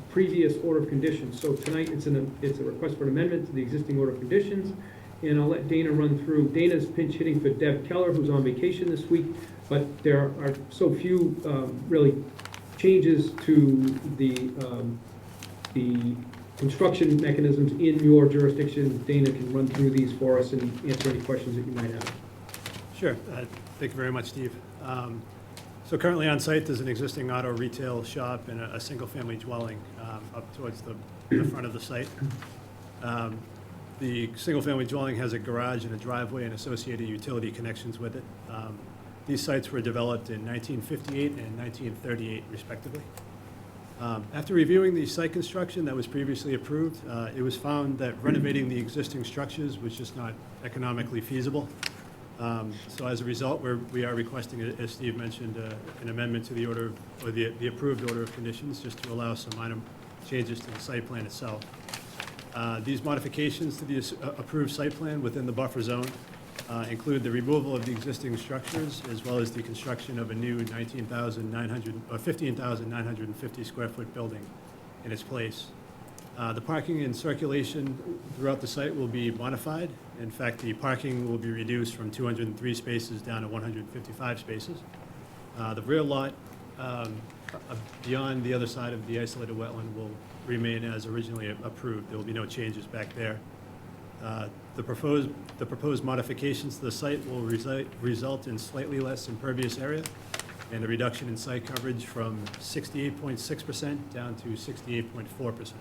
previous order of conditions. So tonight it's a request for an amendment to the existing order of conditions, and I'll let Dana run through. Dana's pinch hitting for Deb Keller, who's on vacation this week, but there are so few really changes to the construction mechanisms in your jurisdiction. Dana can run through these for us and answer any questions that you might have. Sure. Thank you very much, Steve. So currently on site, there's an existing auto retail shop and a single-family dwelling up towards the front of the site. The single-family dwelling has a garage and a driveway and associated utility connections with it. These sites were developed in 1958 and 1938, respectively. After reviewing the site construction that was previously approved, it was found that renovating the existing structures was just not economically feasible. So as a result, we are requesting, as Steve mentioned, an amendment to the order, or the approved order of conditions, just to allow some minor changes to the site plan itself. These modifications to the approved site plan within the buffer zone include the removal of the existing structures, as well as the construction of a new 15,950 square foot building in its place. The parking and circulation throughout the site will be modified. In fact, the parking will be reduced from 203 spaces down to 155 spaces. The rear lot beyond the other side of the isolated wetland will remain as originally approved. There will be no changes back there. The proposed modifications to the site will result in slightly less impervious area and a reduction in site coverage from 68.6% down to 68.4%.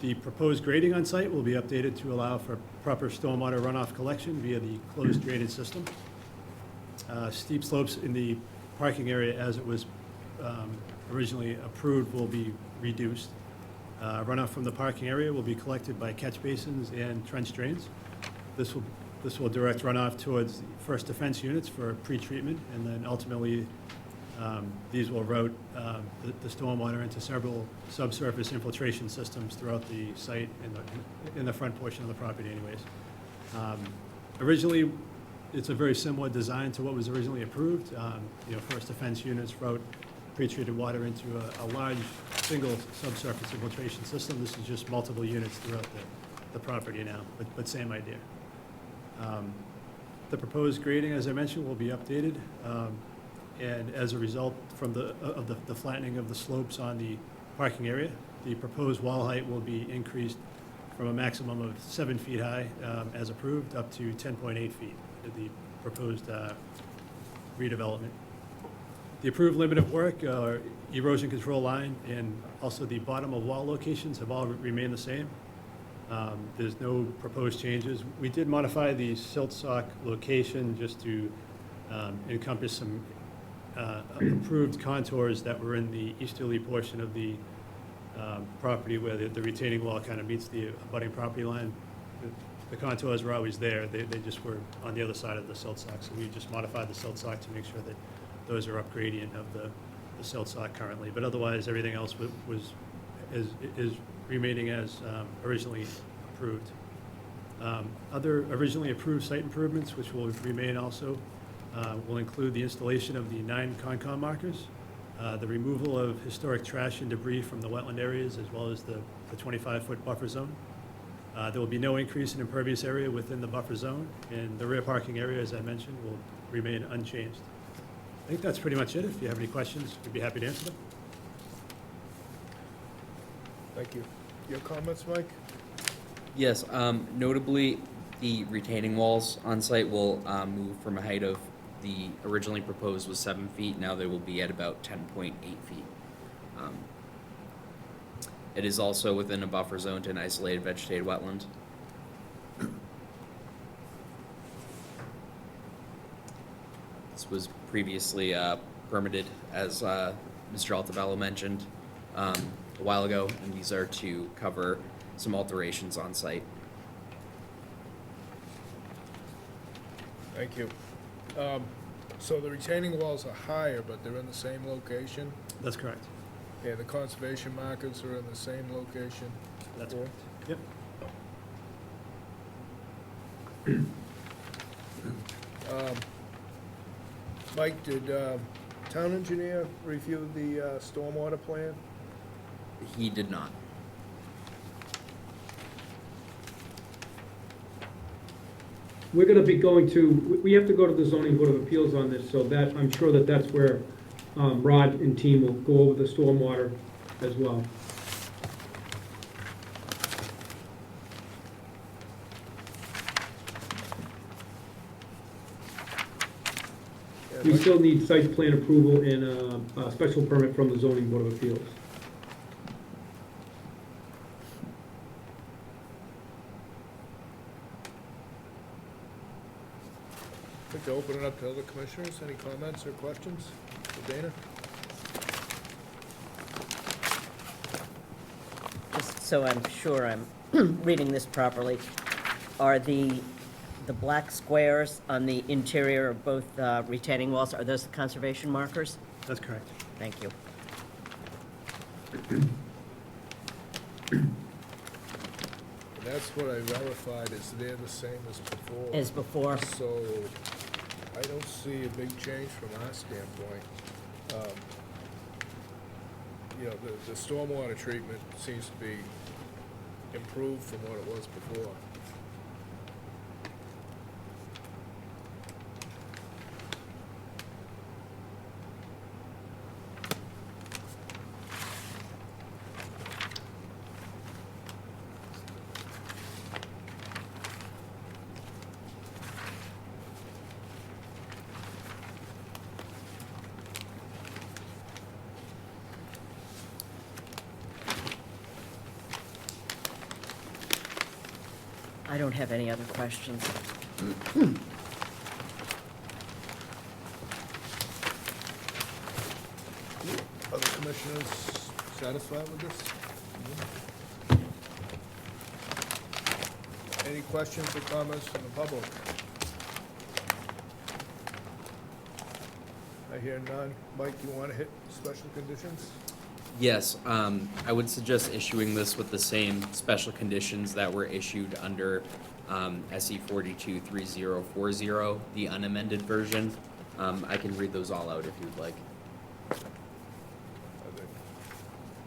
The proposed grading on site will be updated to allow for proper stormwater runoff collection via the closed drainage system. Steep slopes in the parking area as it was originally approved will be reduced. Runoff from the parking area will be collected by catch basins and trench drains. This will direct runoff towards the first defense units for pretreatment, and then ultimately these will route the stormwater into several subsurface infiltration systems throughout the site in the front portion of the property anyways. Originally, it's a very similar design to what was originally approved. First defense units route pretreated water into a large single subsurface infiltration system. This is just multiple units throughout the property now, but same idea. The proposed grading, as I mentioned, will be updated. And as a result of the flattening of the slopes on the parking area, the proposed wall height will be increased from a maximum of 7 feet high, as approved, up to 10.8 feet, the proposed redevelopment. The approved limit of work, erosion control line, and also the bottom of wall locations have all remained the same. There's no proposed changes. We did modify the silt sock location just to encompass some approved contours that were in the easterly portion of the property where the retaining wall kind of meets the abutting property line. The contours were always there. They just were on the other side of the silt sock. So we just modified the silt sock to make sure that those are up gradient of the silt sock currently. But otherwise, everything else is remaining as originally approved. Other originally approved site improvements, which will remain also, will include the installation of the 9 Concom markers, the removal of historic trash and debris from the wetland areas, as well as the 25-foot buffer zone. There will be no increase in impervious area within the buffer zone, and the rear parking area, as I mentioned, will remain unchanged. I think that's pretty much it. If you have any questions, we'd be happy to answer them. Thank you. Your comments, Mike? Yes, notably, the retaining walls on site will move from a height of the originally proposed was 7 feet. Now they will be at about 10.8 feet. It is also within a buffer zone to an isolated vegetated wetland. This was previously permitted, as Mr. Altobello mentioned a while ago, and these are to cover some alterations on site. Thank you. So the retaining walls are higher, but they're in the same location? That's correct. And the conservation markers are in the same location? That's before? correct. Yep. Mike, did town engineer review the stormwater plan? He did not. We're gonna be going to, we have to go to the zoning board of appeals on this, so that, I'm sure that that's where Rod and team will go over the stormwater as well. We still need site plan approval and a special permit from the zoning board of appeals. I'd like to open it up to other commissioners. Any comments or questions for Dana? Just so I'm sure I'm reading this properly, are the black squares on the interior of both retaining walls, are those the conservation markers? That's correct. Thank you. And that's what I verified, is they're the same as before. As before. So I don't see a big change from our standpoint. You know, the stormwater treatment seems to be improved from what it was before. I don't have any other questions. Other commissioners satisfied with this? Any questions or comments from the public? I hear none. Mike, you want to hit special conditions? Yes, I would suggest issuing this with the same special conditions that were issued under SE 423040, the unamended version. I can read those all out if you'd like.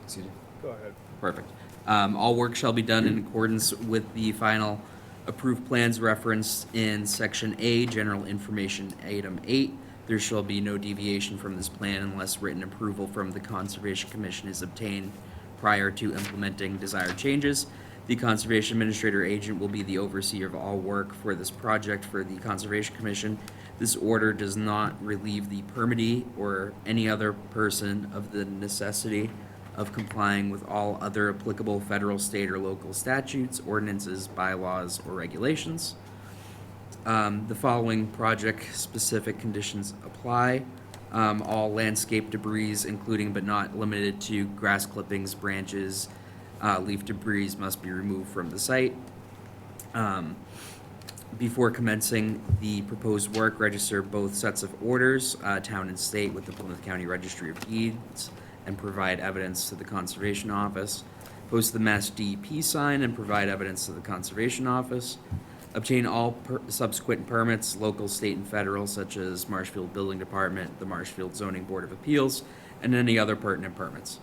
Excuse me. Go ahead. Perfect. All work shall be done in accordance with the final approved plans referenced in Section A, General Information Item 8. There shall be no deviation from this plan unless written approval from the Conservation Commission is obtained prior to implementing desired changes. The Conservation Administrator Agent will be the overseer of all work for this project for the Conservation Commission. This order does not relieve the permittee or any other person of the necessity of complying with all other applicable federal, state, or local statutes, ordinances, bylaws, or regulations. The following project-specific conditions apply. All landscape debris, including but not limited to grass clippings, branches, leaf debris, must be removed from the site. Before commencing the proposed work, register both sets of orders, town and state, with the Plymouth County Registry of Deeds, and provide evidence to the Conservation Office. Post the Mass DEP sign and provide evidence to the Conservation Office. Obtain all subsequent permits, local, state, and federal, such as Marshfield Building Department, the Marshfield Zoning Board of Appeals, and any other pertinent permits.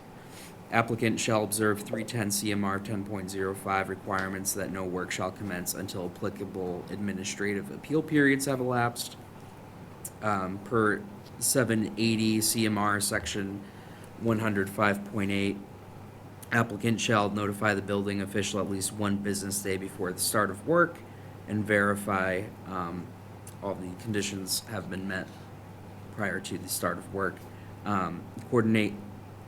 Applicant shall observe 310 CMR 10.05 requirements that no work shall commence until applicable administrative appeal periods have elapsed. Per 780 CMR section 105.8, applicant shall notify the building official at least one business day before the start of work and verify all the conditions have been met prior to the start of work. Coordinate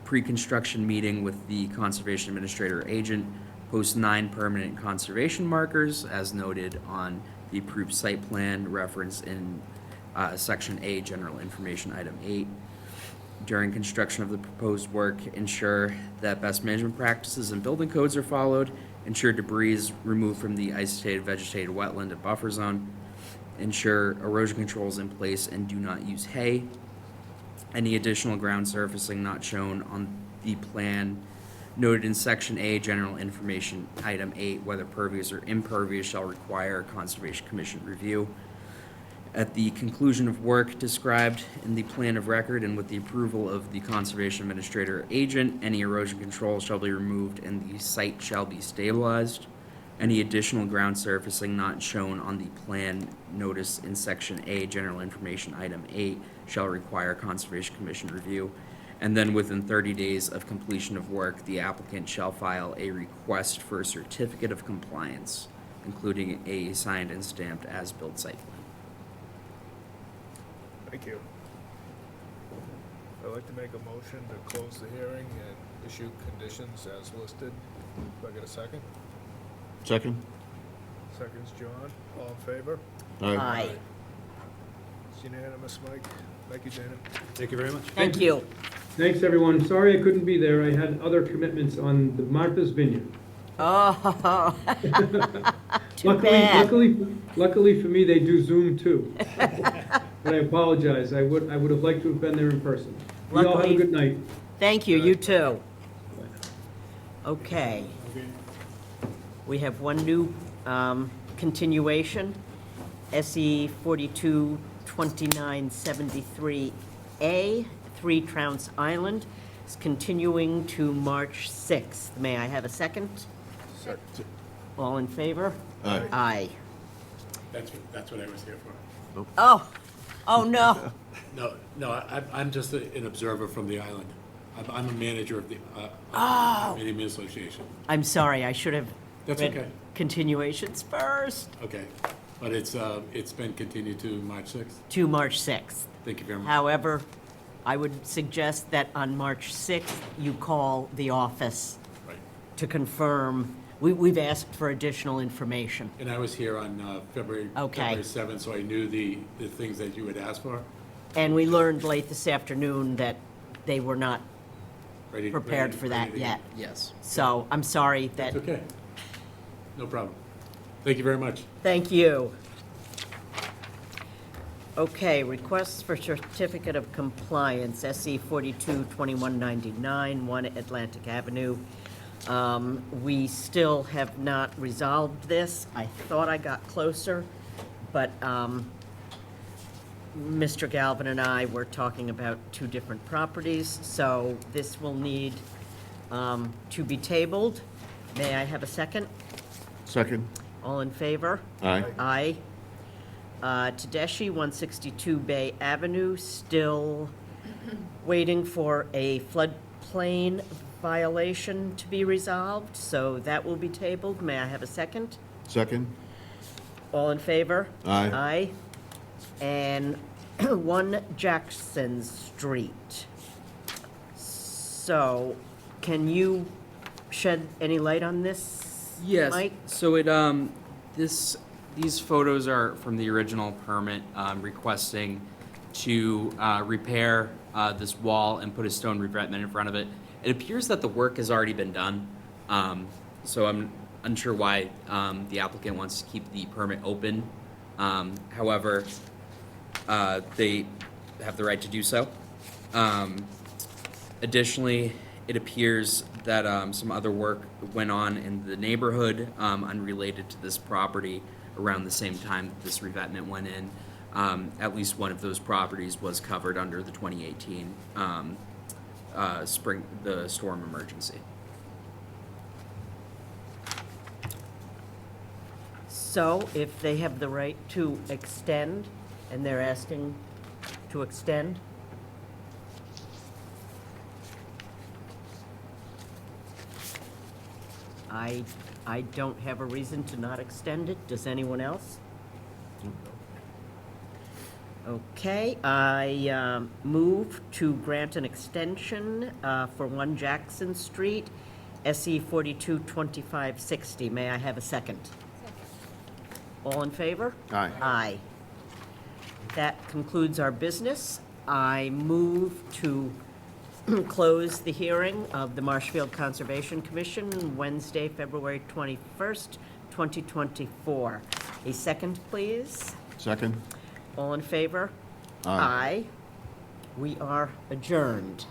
pre-construction meeting with the conservation administrator or agent. Post 9 permanent conservation markers as noted on the approved site plan referenced in Section A, General Information, Item 8. During construction of the proposed work, ensure that best management practices and building codes are followed. Ensure debris is removed from the isolated vegetated wetland and buffer zone. Ensure erosion controls in place and do not use hay. Any additional ground surfacing not shown on the plan noted in Section A, General Information, Item 8, whether pervious or impervious, shall require Conservation Commission review. At the conclusion of work described in the plan of record and with the approval of the Conservation Administrator or agent, any erosion control shall be removed and the site shall be stabilized. Any additional ground surfacing not shown on the plan notice in Section A, General Information, Item 8, shall require Conservation Commission review. And then within 30 days of completion of work, the applicant shall file a request for a certificate of compliance, including a signed and stamped as-built site plan. Thank you. I'd like to make a motion to close the hearing and issue conditions as listed. Do I get a second? Second? Second's John. All in favor? Aye. It's unanimous, Mike. Thank you, Dana. Thank you very much. Thank you. Thanks, everyone. Sorry I couldn't be there. I had other commitments on the Martha's Vineyard. Oh, too Luckily, bad. luckily for me, they do Zoom too. But I apologize. I would have liked to have been there in person. You all have a Luckily- good night. Thank you, you too. Okay. We have one new continuation, SE 422973A, 3 Trounce Island. It's continuing to March 6th. May I have a second? Second. All in favor? Aye. Aye. That's what I was here for. Oh, no. No, I'm just an observer from the island. I'm a manager of the Mini Association. I'm sorry, I should have That's read okay. continuations first. Okay, but it's been continued to March 6th. To March 6th. Thank you very much. However, I would suggest that on March 6th, you call the office Right. to confirm. We've asked for additional information. And I was here on February Okay. 7th, so I knew the things that you had asked for. And we learned late this afternoon that they were not Ready- prepared ready- for that ready to- yet. Yes. So I'm sorry that, It's okay. No problem. Thank you very much. thank you. Okay, requests for certificate of compliance, SE 422199, 1 Atlantic Avenue. We still have not resolved this. I thought I got closer, but Mr. Galvin and I were talking about 2 different properties, so this will need to be tabled. May I have a second? Second? All in favor? Aye. Aye. Tedeschi, 162 Bay Avenue, still waiting for a floodplain violation to be resolved, so that will be tabled. May I have a second? Second? All in favor? Aye. Aye. And 1 Jackson Street. So, can you shed any light on this, Yes. Mike? So these photos are from the original permit requesting to repair this wall and put a stone revetment in front of it. It appears that the work has already been done, so I'm unsure why the applicant wants to keep the permit open. However, they have the right to do so. Additionally, it appears that some other work went on in the neighborhood unrelated to this property around the same time that this revetment went in. At least one of those properties was covered under the 2018 the storm emergency. So if they have the right to extend, and they're asking to extend, I don't have a reason to not extend it. Does anyone else? Okay, I move to grant an extension for 1 Jackson Street, SE 422560. May I have a second? All in favor? Aye. Aye. That concludes our business. I move to close the hearing of the Marshfield Conservation Commission, Wednesday, February 21st, 2024. A second, please. Second? All in favor? Aye. We are adjourned.